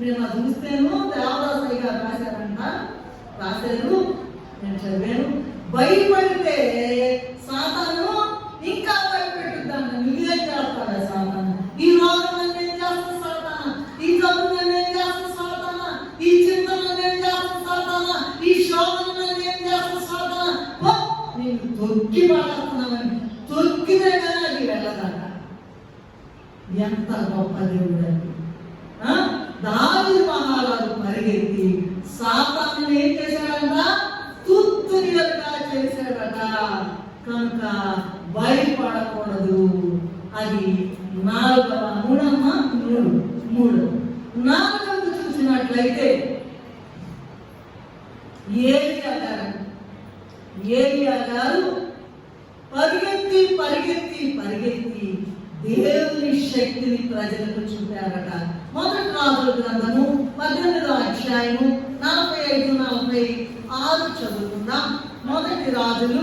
నేను అది చూస్తేను దేవదాసయ్య గారు రాశారు, నేను చదివాను. భయపడితే సాతాను ఇంకా భయపెట్టుద్దాను. నువ్వేం చేస్తాడా సాతాను? ఈ రోగం నన్ను ఏం చేస్తా సాతానా? ఈ జబ్బు నన్ను ఏం చేస్తా సాతానా? ఈ చింతన నన్ను ఏం చేస్తా సాతానా? ఈ శోధన నన్ను ఏం చేస్తా సాతానా? నేను తొక్కి పడేస్తున్నానని తొక్కితే కానీ అది వెళ్ళదట. ఎంత గొప్ప దేవుడు అది! దావీదు మహారాజు పరిగెత్తి సాతాను ఏం చేశాడంట? తుత్తునియలుగా చేశాడట. కనుక భయపడకూడదు. అది 4వ చూసినట్లయితే ఏలియా గారు పరిగెత్తి పరిగెత్తి పరిగెత్తి దేవుని శక్తిని ప్రజలకు చూపారట. మొదటి రాజుల గ్రంథము 18వ అధ్యాయము 45-46 చదువుకుందాం. మొదటి రాజులు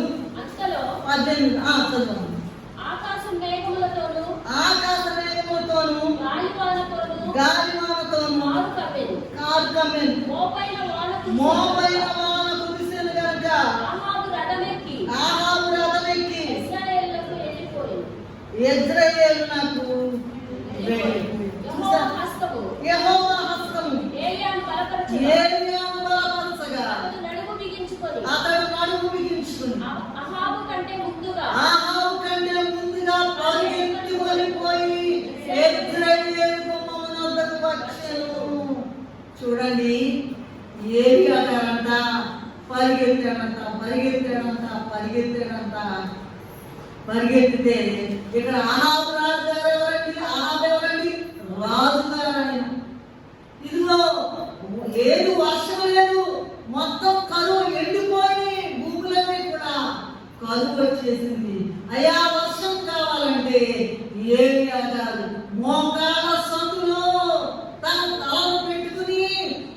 18 ఆకాశ మేఘములతోను గాలివానతోను కారు కమ్మెను. మోపైన వాన కురిసెను గనుక ఆహాబు రథమెక్కి యెజ్రెయేలునకు యెహోవా హస్తము ఏలియాను బలపరచగా అతడు నడుము బిగించుకుని అహాబు కంటే ముందుగా పరిగెత్తుకొని పోయి యెజ్రెయేలు గుమ్మమున వద్దకు వచ్చెను. చూడండి, ఏలియా గారంట పరిగెత్తాడంట. పరిగెత్తితే ఇక్కడ అహాబు రాజుగారు ఎవరండి? అహాబు ఎవరండి? రాజుగారు ఆయన. ఇదిగో లేదు, వర్షం లేదు, మొత్తం కరువు ఎండిపోయి భూములన్నీ కూడా కరువు వచ్చేసింది. అయ్యా వర్షం కావాలంటే ఏలియా గారు మోకాళ్ళ సందులో తన తలను పెట్టుకుని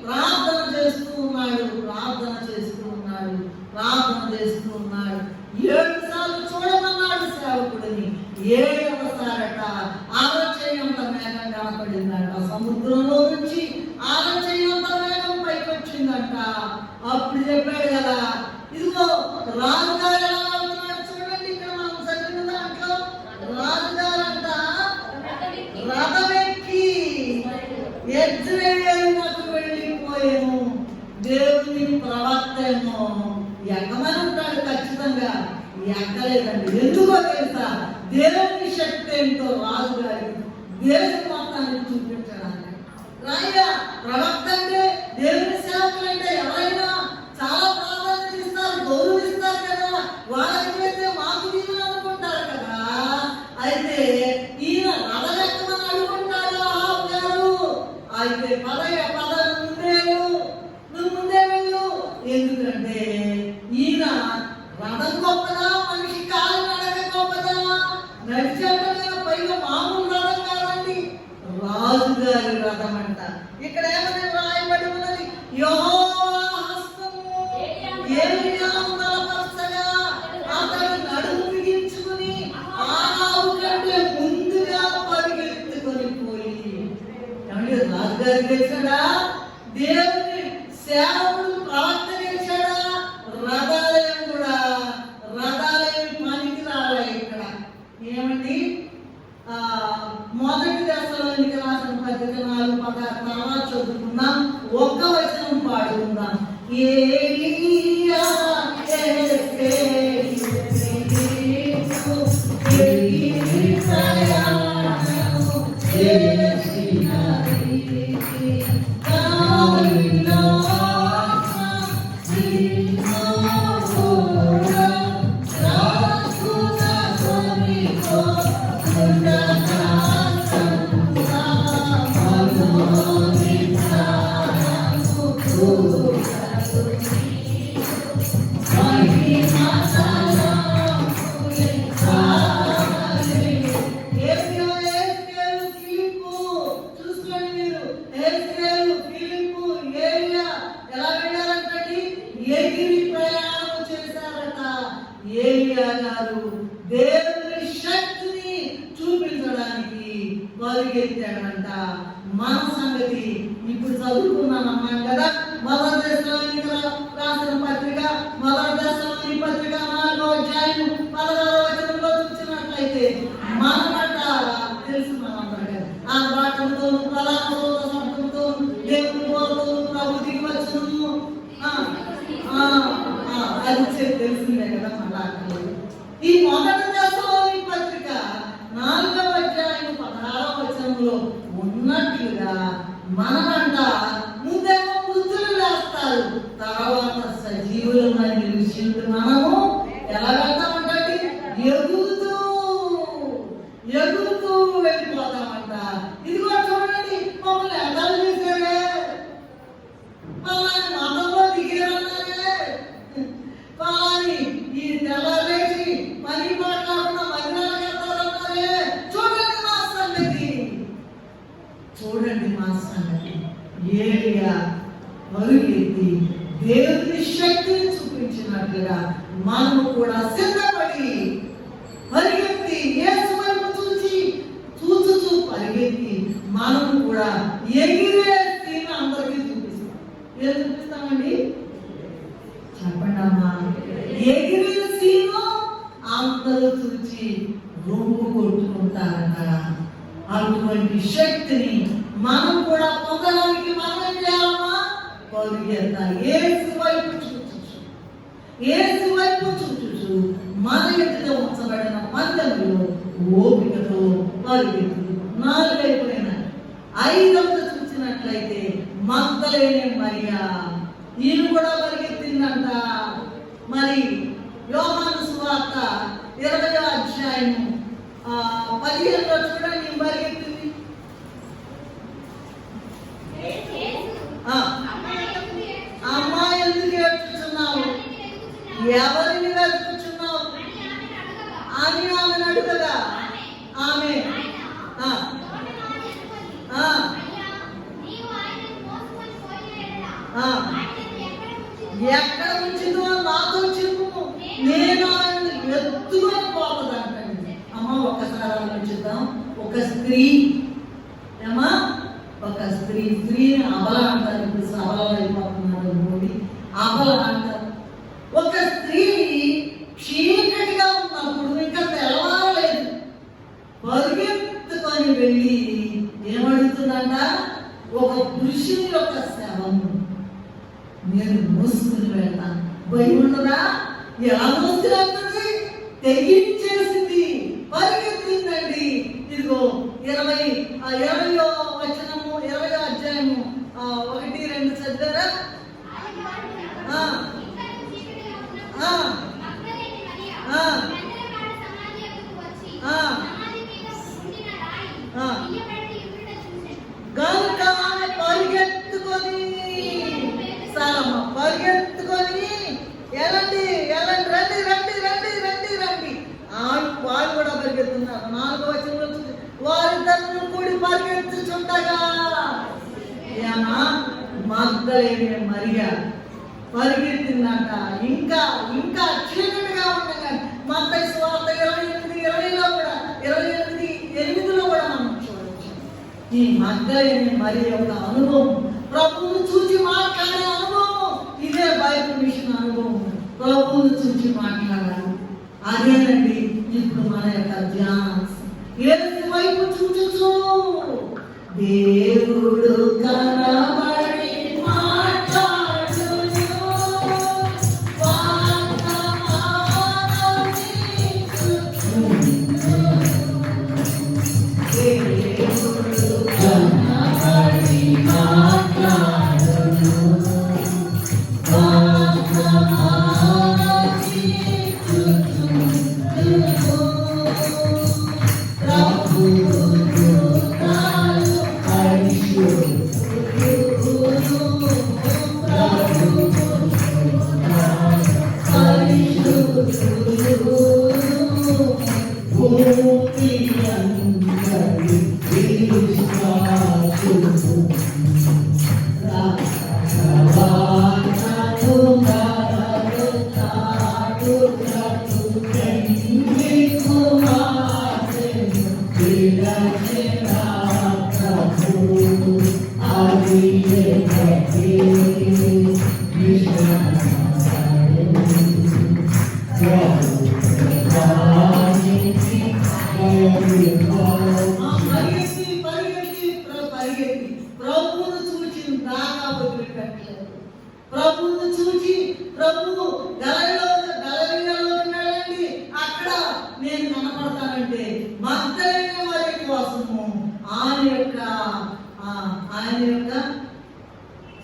ప్రార్థన చేస్తూ ఉన్నాడు. 7 సార్లు చూడమన్నాడు సేవకుడిని. 7వ సారట ఆరచేయంత మేఘం కనపడిందంట. సముద్రంలో నుంచి ఆరచేయంత మేఘం పైకి వచ్చిందంట. అప్పుడు చెప్పాడు కదా, ఇదిగో రాజుగారు ఎలా అవుతున్నాడు చూడండి. ఇక్కడ మనం చదివిన దాంట్లో రాజుగారంట రథమెక్కి యెజ్రెయేలునకు వెళ్ళిపోయాను. దేవుని ప్రవక్త ఏమో ఎక్కమని ఉంటాడు, ఖచ్చితంగా ఎక్కలేదండి. ఎందుకో తెలుసా? దేవుని శక్తి ఏంటో రాజుగారికి దేవుని మొత్తాన్ని చూపించడానికి. రాయ్యా ప్రవక్త అంటే దేవుని సేవకులు అంటే ఎవరైనా చాలా ప్రాధాన్యత ఇస్తారు, గౌరవిస్తారు కదా. వాళ్ళకైతే మాకు దీవులు అనుకుంటారు కదా. అయితే ఈయన రథమెక్కమని అడుగుంటాడు అహాబు గారు. అయితే పద నువ్వు ముందే వెళ్ళు. ఎందుకంటే ఈయన రథం గొప్పదా, మనిషి కాలు నడక గొప్పదా? నడిచేట పైగా మామూలు రథం కాదండి, రాజుగారి రథం అంట. ఇక్కడ ఏమని రాయబడి ఉన్నది? యెహోవా హస్తము ఏలియాను బలపరచగా అతడు నడుము బిగించుకుని అహాబు కంటే ముందుగా పరిగెత్తుకొని పోయి. ఏమంటే రాజుగారు గెలిచాడా? దేవుని సేవకుడు ప్రవక్త గెలిచాడా? రథాలేమి పనికి రాలే ఇక్కడ. ఏమండి? మొదటి దశలోనికి రాసిన పత్రిక 4:16 తర్వాత చదువుకుందాం. 1వ వచనం పాడుకుందాం. ఏలియా ఏలియా గారు దేవుని శక్తిని చూపించడానికి పరిగెత్తాడంట. మన సంగతి ఇప్పుడు చదువుకున్నాం కదా. మొదటి దశలోనికి రాసిన పత్రిక 4వ అధ్యాయం 16వ వచనంలో చూసినట్లయితే మన మాట తెలుసు. మనందరికీ ఆ పాఠంతో శబ్దంతో దేవుని బోధతో ప్రభు దిగి వచ్చును అది తెలిసిందే కదా. మళ్ళా ఈ మొదటి దశలోని పత్రిక 4వ అధ్యాయం 16వ వచనంలో ఉన్నట్లుగా మనమంట ముందేమో బుద్ధులు వేస్తారు, తర్వాత సజీవులమై నిలిచింది మనము ఎలా వెళ్తామంటే ఎగురుతూ వెళ్ళిపోతామంట. ఇదిగో చూడండి, మమ్మల్ని ఎలా చేశారే, మమ్మల్ని మతంలో దిగారన్నారే, కానీ ఈ తెల్లలేసి పని మాట్లాడుతున్న మహిళలు వెళ్తారన్నారే. చూడండి మా సంగతి. ఏలియా పరుగెత్తి దేవుని శక్తిని చూపించినట్లుగా మనము కూడా సిద్ధపడి పరిగెత్తి యేసు వైపు చూచుచూ పరిగెత్తి మనము కూడా ఎగిరే సీన్ అందరికీ చూపిస్తాం. ఏం చూపిస్తామండి? చెప్పండి అమ్మా. ఎగిరే సీను అందరూ చూచి రొమ్ము కొట్టుకుంటారట. అటువంటి శక్తిని మనం కూడా పొందడానికి మనం ఏం చేయాలమ్మా? పరిగెత్తాలి. యేసు వైపు చూచుచు మన ఎదుట ఉంచబడిన పందెంలో ఓపికతో పరిగెత్తు. 4 అయిపోయినా 5వ చూసినట్లయితే మగ్దలేనే మరియా ఈయన కూడా పరిగెత్తిందంట. మరి యోహాను సువార్త 20వ అధ్యాయము 15లో చూడండి, ఈయన పరిగెత్తింది. అమ్మా ఎందుకు ఏడ్చుచున్నావు, ఎవరిని వెతుకుచున్నావు అని ఆమెను అడుగగా ఆమె ఎక్కడ ఉంచిందో నాతో చెప్పు, నేను ఆయన ఎత్తుకొని పోతుందంటండి. అమ్మ ఒక్కసారి ఆలోచిద్దాం. ఒక స్త్రీ ఏమా, ఒక స్త్రీని అబల అంటారు. ఇప్పుడు సబల అయిపోతున్నారు మోడీ, అబల అంటారు. ఒక స్త్రీ చీకటిగా ఉన్నప్పుడు, ఇంకా తెల్లవారలేదు, పరిగెత్తుకొని వెళ్ళి ఏమడుగుతుందంట, ఒక పురుషుని యొక్క శవము నేను మోసుకుని వెళ్తాను. భయం ఉండదా? ఎలా మోసుకుని తెగించేసింది, పరిగెత్తిందండి. ఇదిగో 20వ వచనము 20వ అధ్యాయము 1-2 చదివారా? గనుక ఆమె పరిగెత్తుకొని పరిగెత్తుకొని ఎలాంటి రండి రండి రండి రండి రండి వాళ్ళు కూడా పరిగెత్తున్నారు. 4వ వచనంలో వారిద్దరు కూడి పరిగెత్తుచుండగా ఏమా మగ్దలేనే మరియ పరిగెత్తిందంట. ఇంకా ఇంకా చీకటిగా ఉండగా మత్తయి సువార్త 28:20లో కూడా 28:8లో కూడా మనం చూడవచ్చు. ఈ మగ్దలేనే మరియ యొక్క అనుభవం, ప్రభువును చూచి మాట్లాడే అనుభవం, ఇదే బైబిల్ మిషన్ అనుభవం. ప్రభువును చూచి మాట్లాడాలి, అదేనండి ఇప్పుడు మన యొక్క ధ్యానం. యేసు వైపు చూచుచు దేవుడు కనబడి మాట్లాడును, దేవుడు కనబడి మాట్లాడును, ప్రభువును చూచి దాకా వదిలిపెట్టలేదు. ప్రభువును చూచి ప్రభు గలిలయలో ఉన్నాడండి, అక్కడ నేను కనపడతానంటే మగ్దలేనే వారి కోసము ఆయన యొక్క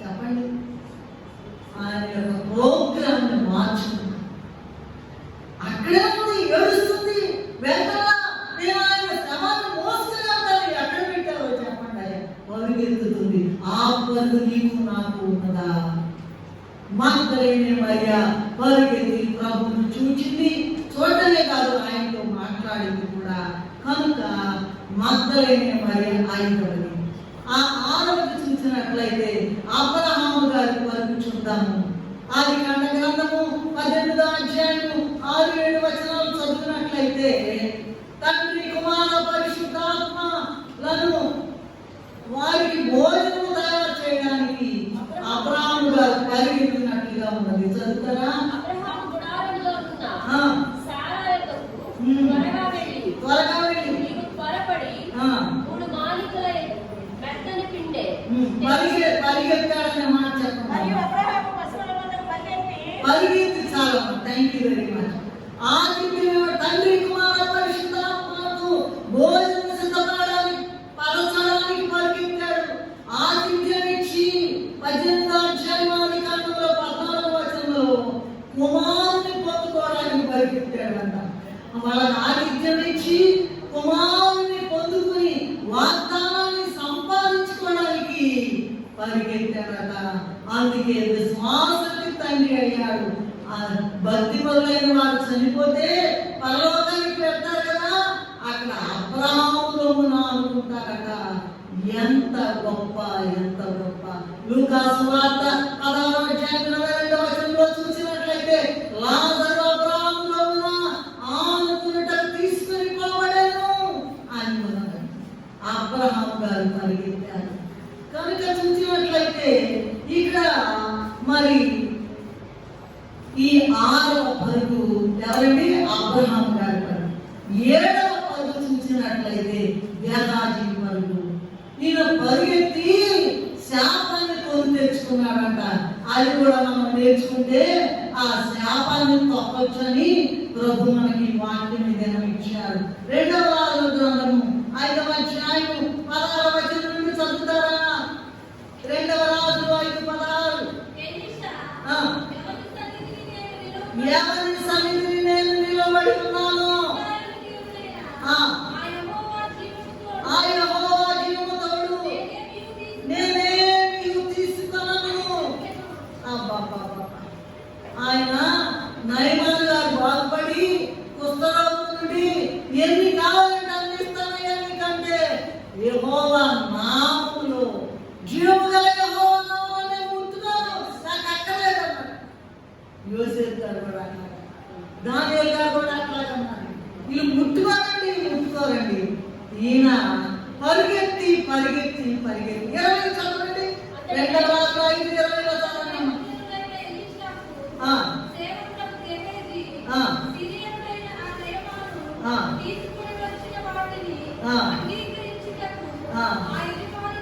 చెప్పండి ఆయన యొక్క ప్రోగ్రామ్ మార్చుకున్నాను. అక్కడే ఉంది, ఏడుస్తుంది, వెంటనే నేను ఆయన శవాన్ని మోసుకెళ్తాను. ఎక్కడ పెట్టారో చెప్పండి. పరుగెత్తుతుంది. ఆ పరుగు నీకు నాకు ఉన్నదా? మగ్దలేనే మరియ పరిగెత్తి ప్రభువును చూచింది. చూడటమే కాదు, ఆయనతో మాట్లాడింది కూడా. కనుక మగ్దలేనే మరియ అయినది. ఆ 6వ చూసినట్లయితే అబ్రహాము గారి వరకు చూద్దాము. ఆదికాండ గ్రంథము 18వ అధ్యాయము 6-7 వచనాలు చదువుతున్నట్లయితే, తండ్రి కుమార పరిశుద్ధాత్మలను వారికి భోజనము తయారు చేయడానికి అబ్రహాము గారు పరిగెత్తినట్లుగా ఉన్నది. చదువుతారా? త్వరగా వెళ్ళి పరిగెత్తాడనే మాట చెప్పండి. పరిగెత్తి చాలా. Thank you very much. ఆ తండ్రి కుమార పరిశుద్ధాత్మకు భోజనం సిద్ధపడడానికి పరచడానికి పరిగెత్తాడు. ఆతిథ్యం ఇచ్చి 18వ అధ్యాయం ఆదికాండంలో వాళ్ళని ఆతిథ్యం ఇచ్చి కుమారుని పొందుకుని వాగ్దానాన్ని సంపాదించుకోవడానికి పరిగెత్తాడట. అందుకే విశ్వాసానికి తండ్రి అయ్యాడు. ఆ భక్తి పరులైన వారు చనిపోతే పరలోకానికి వెళ్తారు కదా, అక్కడ అబ్రహాములోన అనుకుంటారట. ఎంత గొప్ప, ఎంత గొప్ప. లూకా సువార్త 16వ అధ్యాయం 22వ వచనంలో చూసినట్లయితే లాజరు అబ్రహాములోన ఆనుకున్నట్టు తీసుకుని పోబడెను అని ఉన్నది. అబ్రహాం గారు పరిగెత్తారు కనుక చూసినట్లయితే ఇక్కడ మరి ఈ 6వ పరుగు ఎవరండి? అబ్రహాం గారి పరుగు. 7వ పరుగు చూసినట్లయితే గెహాజీ పరుగు. ఈయన పరిగెత్తి శాపాన్ని కొని తెచ్చుకున్నాడంట. అది కూడా మనం నేర్చుకుంటే ఆ శాపాన్ని తప్పొచ్చని ప్రభు మనకి వాక్యం ఇచ్చారు. 2వ రాజుల గ్రంథము 5వ అధ్యాయం 16వ వచనం నుండి చదువుతారా? 2వ రాజులు 5:16. ఎవరి సన్నిధిని నేను నిలబడి ఉన్నాను, ఆ యెహోవా జీవము తోడు, నేనేమీ తీసుకొనను. ఆయన నయమాను గారు బాగుపడి కుష్ఠరోగం నుండి ఎన్ని కావాలంటే అన్ని ఇస్తానయ్యా నీకంటే, యెహోవా నామములో జీవము గల యెహోవా నామములో నేను ముట్టుకోను, నాకు అక్కర్లేదన్నాడు. యోసేపు గారు కూడా అన్నారు, దానియేలు గారు కూడా అట్లాగన్నారు. వీళ్ళు ముట్టుకోరండి. ఈయన పరిగెత్తి 20 చదవండి. 2వ రాజులు 5:20 చదవండి.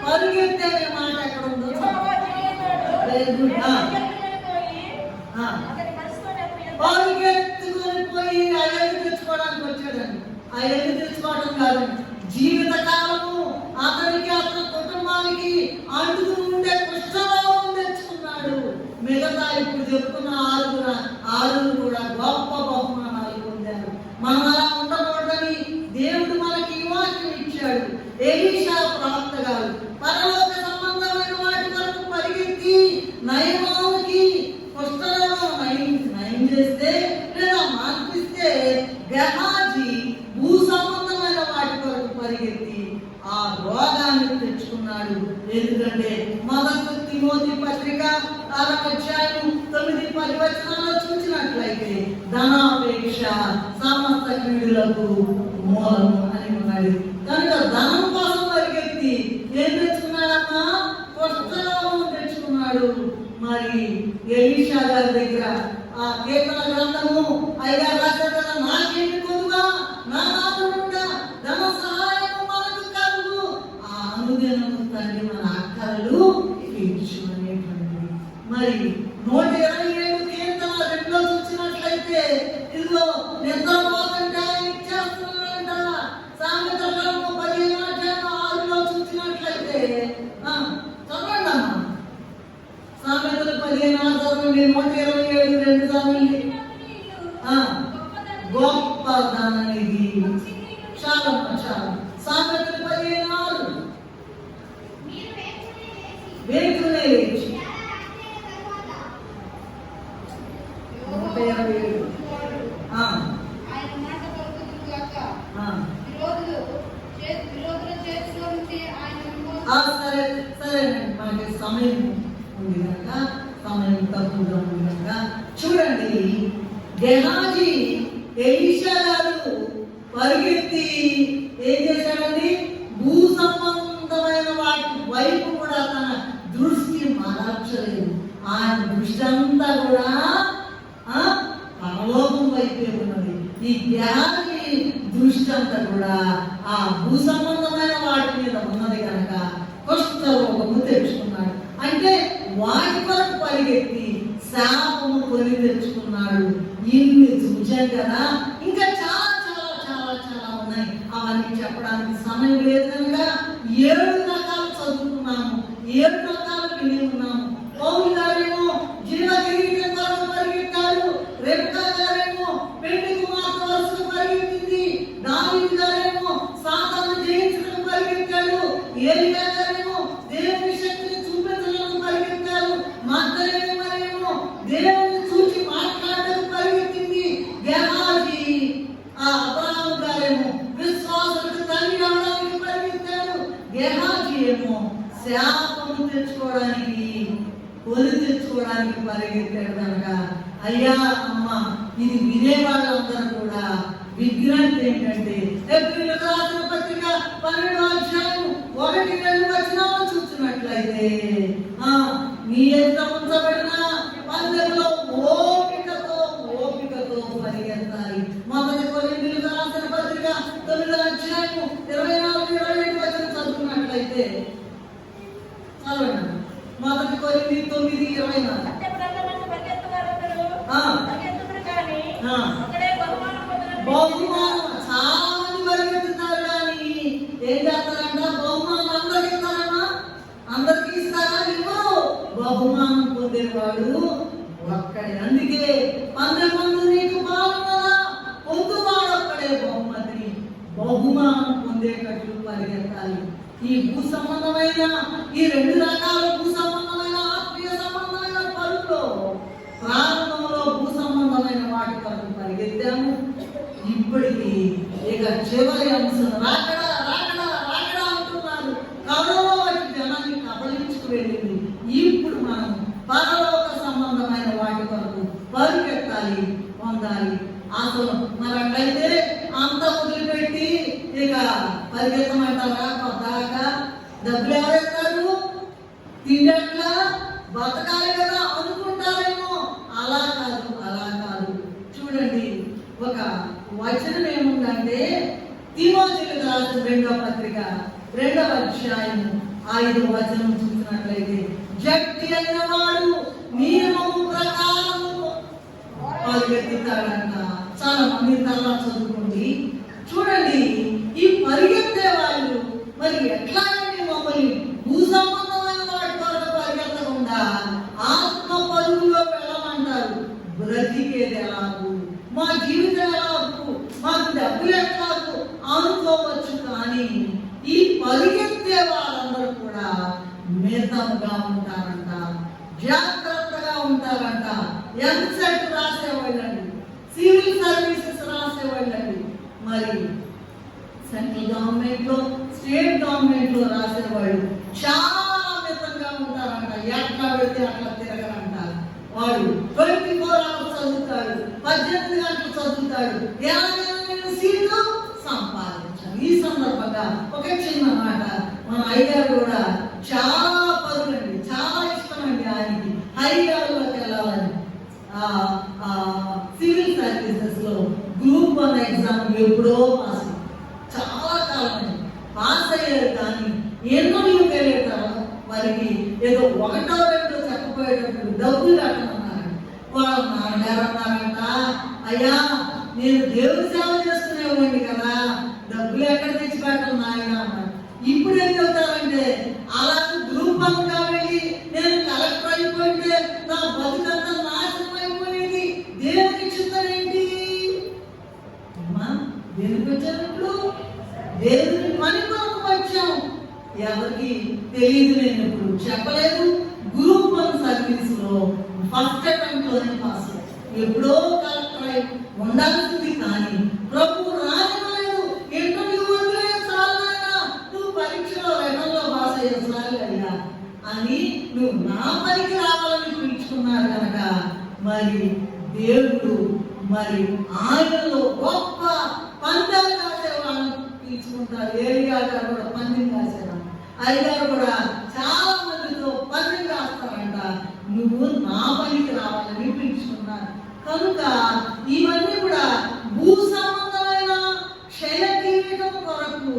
పరిగెత్తే మాట ఎక్కడ ఉందో పరిగెత్తుకొని పోయి ఆ ఎల్లు తెచ్చుకోవడానికి వచ్చాడండి. ఆ ఎల్లు తెచ్చుకోవడం కాదండి, జీవిత కాలము అతనికి అతని కుటుంబానికి అంటుకు ఉండే కుష్ఠరోగం తెచ్చుకున్నాడు. మిగతా ఇప్పుడు చెప్పుకున్న 6 కూడా గొప్ప బహుమానాలు పొందారు. మనం అలా ఉండకూడదని దేవుడు మనకి ఈ వాక్యం ఇచ్చాడు. ఎలీషా ప్రవక్త గారు పరలోక సంబంధమైన వాటి వరకు పరిగెత్తి నయమానుకి కుష్ఠరోగం నయం చేస్తే లేదా మార్పిస్తే, గెహాజీ భూ సంబంధమైన వాటి వరకు పరిగెత్తి ఆ రోగాన్ని తెచ్చుకున్నాడు. ఎందుకంటే మొదటి తిమోతి పత్రిక 4వ అధ్యాయం 9-10 వచనాల్లో చూసినట్లయితే ధనాపేక్ష సమస్త కీడులకు మూలము అని ఉన్నది. కనుక ధనం కోసం పరిగెత్తి ఏం తెచ్చుకున్నాడమ్మా? కుష్ఠరోగం తెచ్చుకున్నాడు. మరి ఎలీషా గారి దగ్గర ఆ కీర్తన గ్రంథము 5వ అధ్యాయం నాకేమి కొదుగా నా నాథుడా ధన సహాయము మనకు కలుగు, ఆ అనుదినము తండ్రి మన అక్కరలు తీర్చు అనేటువంటిది. మరి 127 కీర్తన 2లో చూసినట్లయితే ఇదిగో నిద్రపోతుంటే ఆయన ఇచ్చేస్తున్నాడంట. సామెత గ్రంథము 15వ అధ్యాయం 6లో చూసినట్లయితే చదవండి అమ్మా. సామెతలు 15 చదవండి. 127 2 చదవండి. గొప్ప ధననిధి. చాలా సామెతలు 15 వేకునే లేచి 127 సరేనండి, మనకి సమయం ఉంది కనుక, సమయం తక్కువగా ఉంది కనుక చూడండి. గెహాజీ ఎలీషా గారు పరిగెత్తి ఏం చేశాడండి? భూ సంబంధమైన వాటి వైపు కూడా తన దృష్టి మార్చలేదు. ఆయన దృష్టి అంతా కూడా పరలోకం వైపే ఉన్నది. ఈ గెహాజీ దృష్టి అంతా కూడా ఆ భూ సంబంధమైన వాటి మీద ఉన్నది కనుక కుష్ఠరోగము తెచ్చుకున్నాడు. అంటే వాటి వరకు పరిగెత్తి శాపము కొని తెచ్చుకున్నాడు. ఇన్ని చూశాం కదా, ఇంకా చాలా చాలా చాలా చాలా ఉన్నాయి. అవన్నీ చెప్పడానికి సమయం లేదు కనుక 7 రకాలు చదువుకున్నాము, 7 రకాలు విని ఉన్నాము. పౌలు గారేమో జీవ కిరీటం వరకు పరిగెత్తాడు, రెబ్కా గారేమో పెళ్లి కుమార్తె వరుస పరిగెత్తి కొలి తెచ్చుకోవడానికి పరిగెత్తాడు కనుక, అయ్యా అమ్మ ఇది వినేవాళ్ళందరూ కూడా విజ్ఞానం ఏంటంటే ఏప్రిల్కి రాసిన పత్రిక 12 చూసినట్లయితే నీ ఎంత ఉంచబడిన పందెంలో ఓపికతో పరిగెత్తాలి. మొదటి కొరింథీయులకు రాసిన పత్రిక 9:24-27 చదువుకున్నట్లయితే చదవండి. మొదటి కొరింథీయులు 9:24. బహుమానం చాలా మంది పరిగెత్తుతారు కానీ ఏం చేస్తారంట? బహుమానం అందరికి ఇస్తారమ్మా, అందరికి ఇస్తారా? ఇవ్వరు. బహుమానం పొందేవాడు ఒక్కడే. అందుకే 12 మంది నీకు బాగున్నదా, పొందువాడు ఒక్కడే బహుమతిని. బహుమానం పొందేటట్లు పరిగెత్తాలి. ఈ భూ సంబంధమైన ఈ 2 రకాల భూ సంబంధమైన ఆత్మీయ సంబంధమైన పనుల్లో ప్రారంభంలో భూ సంబంధమైన వాటి కొరకు పరిగెత్తాము. ఇప్పటికి ఇక చివరి అంశం రాకడా అంటున్నారు. కరోనా వాటి జనాన్ని కబలించుకు వెళ్ళింది. ఇప్పుడు మనం పరలోక సంబంధమైన వాటి కొరకు పరిగెత్తాలి, పొందాలి. అసలు మరట్లయితే అంత వదిలిపెట్టి ఇక పరిగెత్తమంటారా? కొద్దాకా డబ్బులు ఎవరేస్తారు, తిండట్లా బతకాలి కదా అనుకుంటారేమో. అలా కాదు. చూడండి, ఒక వచనం ఏముందంటే తిమోతికి రాసిన 2వ పత్రిక 2వ అధ్యాయము 5వ వచనం చూసినట్లయితే, జట్టి అయిన వాడు నియమము ప్రకారం పరిగెత్తుతాడంట. చాలా మంది తర్వాత చదువుకోండి. చూడండి, ఈ పరిగెత్తే వాళ్ళు మరి ఎట్లాగండి మమ్మల్ని భూ సంబంధమైన వాటి కొరకు పరిగెత్తకుండా ఆత్మ పరుగులో వెళ్ళమంటారు. బ్రతికేది ఎలాగు, మా జీవితం ఎలాగు, మాకు డబ్బులు ఎట్లాగు అనుకోవచ్చు. కానీ ఈ పరిగెత్తే వాళ్ళందరూ కూడా మితంగా ఉంటారంట, జాగ్రత్తగా ఉంటారంట. ఎంసెట్ రాసేవాళ్ళండి, సివిల్ సర్వీసెస్ రాసేవాళ్ళండి, మరి సెంట్రల్ గవర్నమెంట్ లో స్టేట్ గవర్నమెంట్ లో రాసేవాళ్ళు చాలా మితంగా ఉంటారంట. ఎట్లా పెడితే అట్లా తిరగరంట. వాడు 24 hours చదువుతాడు, 18 గంటలు చదువుతాడు, 50 సీట్లు సంపాదించాలి. ఈ సందర్భంగా ఒక చిన్న మాట, మన అయ్యగారు కూడా చాలా పరులండి, చాలా ఇష్టమండి ఆయనకి హైదరాబాద్లోకి వెళ్ళాలని. సివిల్ సర్వీసెస్ లో గ్రూప్ 1 ఎగ్జామ్ ఎప్పుడో చాలా కాలం పాస్ అయ్యారు. కానీ ఎన్నోకి వెళ్ళేటారు వారికి ఏదో 1 or 2 చెప్పబోయేటప్పుడు డబ్బులు కట్టమన్నారు. వాళ్ళ నాన్నగారు అన్నారంట, అయ్యా నేను దేవుడి సేవ చేసుకునేవాడిని కదా, డబ్బులు ఎక్కడ తెచ్చి పెట్టాలి నాయన అన్నారు. ఇప్పుడు ఏం చెబుతారంటే, అలా గ్రూప్ 1 వెళ్ళి నేను కలెక్టర్ అయిపోయింటే నా బతుకంతా నాశనం అయిపోయేది, దేవుడికి చిత్తమేంటి? దేనికి వచ్చారు? దేవుని పని కొరకు వచ్చాం. ఎవరికి తెలియదు, నేను ఇప్పుడు చెప్పలేదు. గ్రూప్ 1 సర్వీస్ లో ఫస్ట్ అటెంప్ట్ లోనే పాస్. ఎప్పుడో కలెక్టర్ ఉండాల్సింది, కానీ ప్రభు రానివ్వలేదు. ఇంటర్వ్యూ వదిలే చాలైనా నువ్వు పరీక్షలో రెండల్లో పాస్ అయ్యే చాలు అయ్యా అని నువ్వు నా పనికి రావాలని పిలుచుకున్నారు కనుక మరి దేవుడు మరి ఆయనలో గొప్ప పందెం కాసేవాళ్ళని పిలుచుకుంటారు. ఏలియా గారు కూడా పందెం కాసేవాడు, అయ్యగారు కూడా చాలా మందితో పందెం కాస్తారంట. నువ్వు నా పనికి రావాలని పిలుచుకున్నారు కనుక ఇవన్నీ కూడా భూ సంబంధమైన క్షయ కిరీటం కొరకు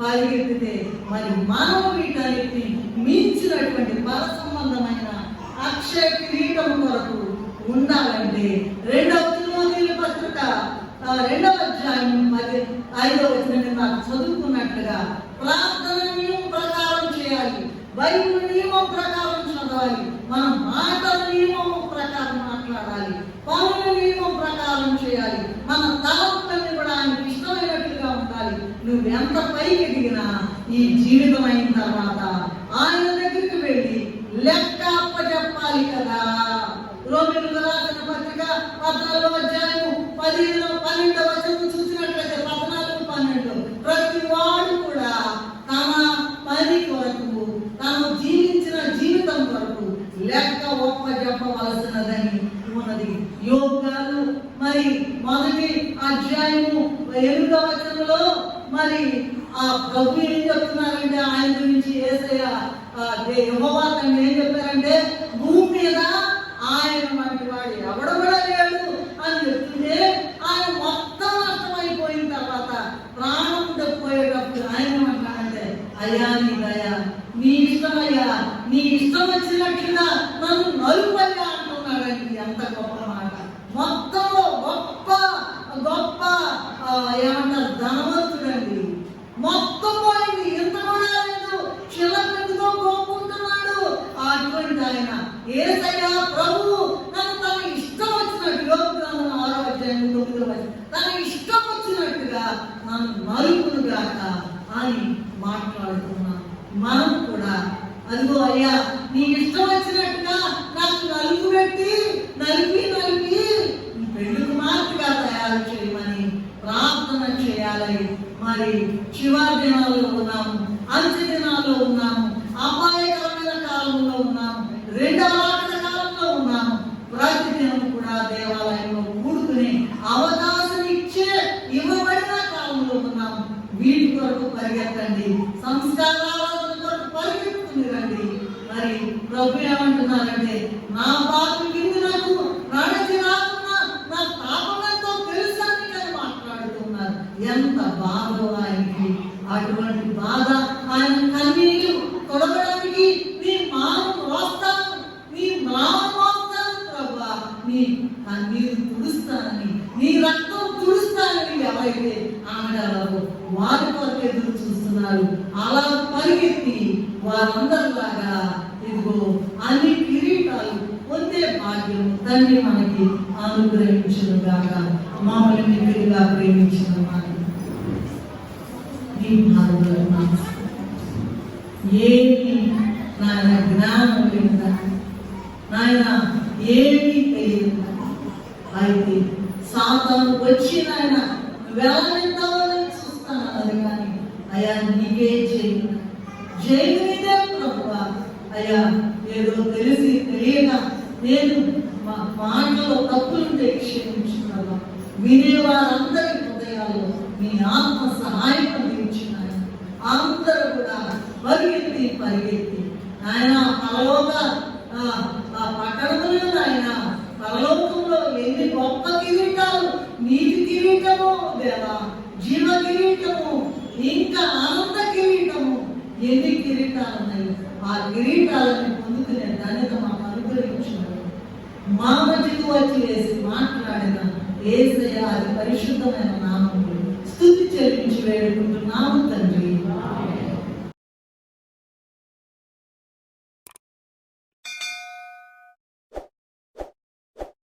పరిగెత్తితే మరి మనం వీటన్నిటిని మించినటువంటి పర సంబంధమైన అక్షయ కిరీటం కొరకు ఉండాలంటే 2వ తిమోతియుల పత్రిక 2వ అధ్యాయం 5వ వచనం నాకు చదువుకున్నట్లుగా ప్రార్థన నియమం ప్రకారం చేయాలి, బైబిల్ నియమం ప్రకారం చదవాలి, మన మాటల నియమం ప్రకారం మాట్లాడాలి, పనుల నియమం ప్రకారం చేయాలి, మన తలంపులన్నీ కూడా ఆయనకి ఇష్టమైనట్లుగా ఉండాలి. నువ్వు ఎంత పైకి ఎదిగినా ఈ జీవితం అయిన తర్వాత ఆయన దగ్గరికి వెళ్ళి లెక్క అప్పచెప్పాలి కదా. రోమిలకు రాసిన పత్రిక 14వ అధ్యాయం 12వ వచనం చూసినట్లయితే 14-12 ప్రతి వాడు కూడా తన పని కొరకు తాను జీవించిన జీవితం కొరకు లెక్క ఒప్ప చెప్పవలసినదని ఉన్నది. యోబు గారు మరి మొదటి అధ్యాయము 8వ వచనంలో మరి ఆ ప్రభు ఏం చెప్తున్నారంటే ఆయన గురించి యేసయ్య యెహోవా తండ్రి ఏం చెప్పారంటే భూమి మీద ఆయన వంటి వాడు ఎవడు కూడా లేడు అని చెప్తుంటే ఆయన మొత్తం నష్టమైపోయిన తర్వాత ప్రాణం తప్పిపోయేటప్పుడు ఆయన ఏమంటాడంటే అయ్యా నీ దయా నీ ఇష్టమయ్యా నీ ఇష్టం వచ్చినట్లుగా నన్ను నలుపయ్యా అంటున్నాడండి. ఎంత గొప్ప మాట. మొత్తంలో గొప్ప గొప్ప ఏమంటారు ధనవంతుడండి. మొత్తం పోయింది, ఎంత కూడా లేదు, చిలకతో కోరుకుంటున్నాడు. అటువంటి ఆయన యేసయ్య ప్రభు నన్ను తన ఇష్టం వచ్చినట్టు యోబు గ్రంథం 6వ అధ్యాయం 9వ వచనం తన ఇష్టం వచ్చినట్టుగా నన్ను నలుపును గాక అని మాట్లాడుతున్నాను. మనం కూడా అదిగో అయ్యా నీ ఇష్టం వచ్చినట్టుగా నాకు నలుపు పెట్టి నలిపి పెళ్లి కుమార్తెగా తయారు చేయమని ప్రార్థన చేయాలి. మరి చివరి దినాల్లో ఉన్నాము, అంత్య దినాల్లో ఉన్నాము, అపాయకరమైన కాలంలో ఉన్నాము, రెండవ రాకడ కాలంలో ఉన్నాము. ప్రతిదినం కూడా దేవాలయంలో కూడుకునే అవకాశం ఇవ్వబడిన కాలంలో ఉన్నాము. వీటి కొరకు పరిగెత్తండి, సంస్కారాల కొరకు పరిగెత్తుకుని రండి. మరి ప్రభు ఏమంటున్నారంటే నా పాపం కింది నాకు నడచి రాకున్నా నా పాపంతో తెలుసని కానీ మాట్లాడుతున్నారు. ఎంత బాధ ఆయనకి. అటువంటి బాధ ఆయన కన్నీరు తొడగడానికి నీ మాను మోస్తాను, నీ మాను మోస్తాను ప్రభా, నీ కన్నీరు తుడుస్తానని, నీ రక్తం తుడుస్తానని ఎవరైతే అనగలరో వారి కొరకు ఎదురు చూస్తున్నారు. అలా పరిగెత్తి వారందరిలాగా ఇదిగో అన్ని కిరీటాలు పొందే భాగ్యం తండ్రి మనకి అనుగ్రహించిన గాక. మమ్మల్ని మిగిలిగా ప్రేమించిన మాట నీ భాగంలో ఏమి నాయన జ్ఞానం లేదా నాయన ఏమి తెలియదు. అయితే సాతాను వచ్చి నాయన వెళ్ళనిద్దామని చూస్తాను కానీ అయ్యా నీకే జైలుదే ప్రభువా. అయ్యా ఏదో తెలిసి తెలియక నేను మాటలో తప్పులుంటే క్షమించుకున్నావా. వినేవారందరి హృదయాల్లో నీ ఆత్మ సహాయం అందించినాను. అందరూ కూడా పరిగెత్తి ఆయన పరలోక పట్టణంలో ఆయన పరలోకంలో ఎన్ని గొప్ప కిరీటాలు, నీతి కిరీటము దేవా, జీవ కిరీటము, ఇంకా ఆనంద కిరీటము, ఎన్ని కిరీటాలు ఉన్నాయి. ఆ కిరీటాలను పొందుకునే ధన్యత మాకు అనుగ్రహించినారు. మా మధ్యకు వచ్చి వేసి మాట్లాడిన యేసయ్య అది పరిశుద్ధమైన నామములు స్తుతి చెల్లించి వేడుకుంటున్నాము తండ్రి.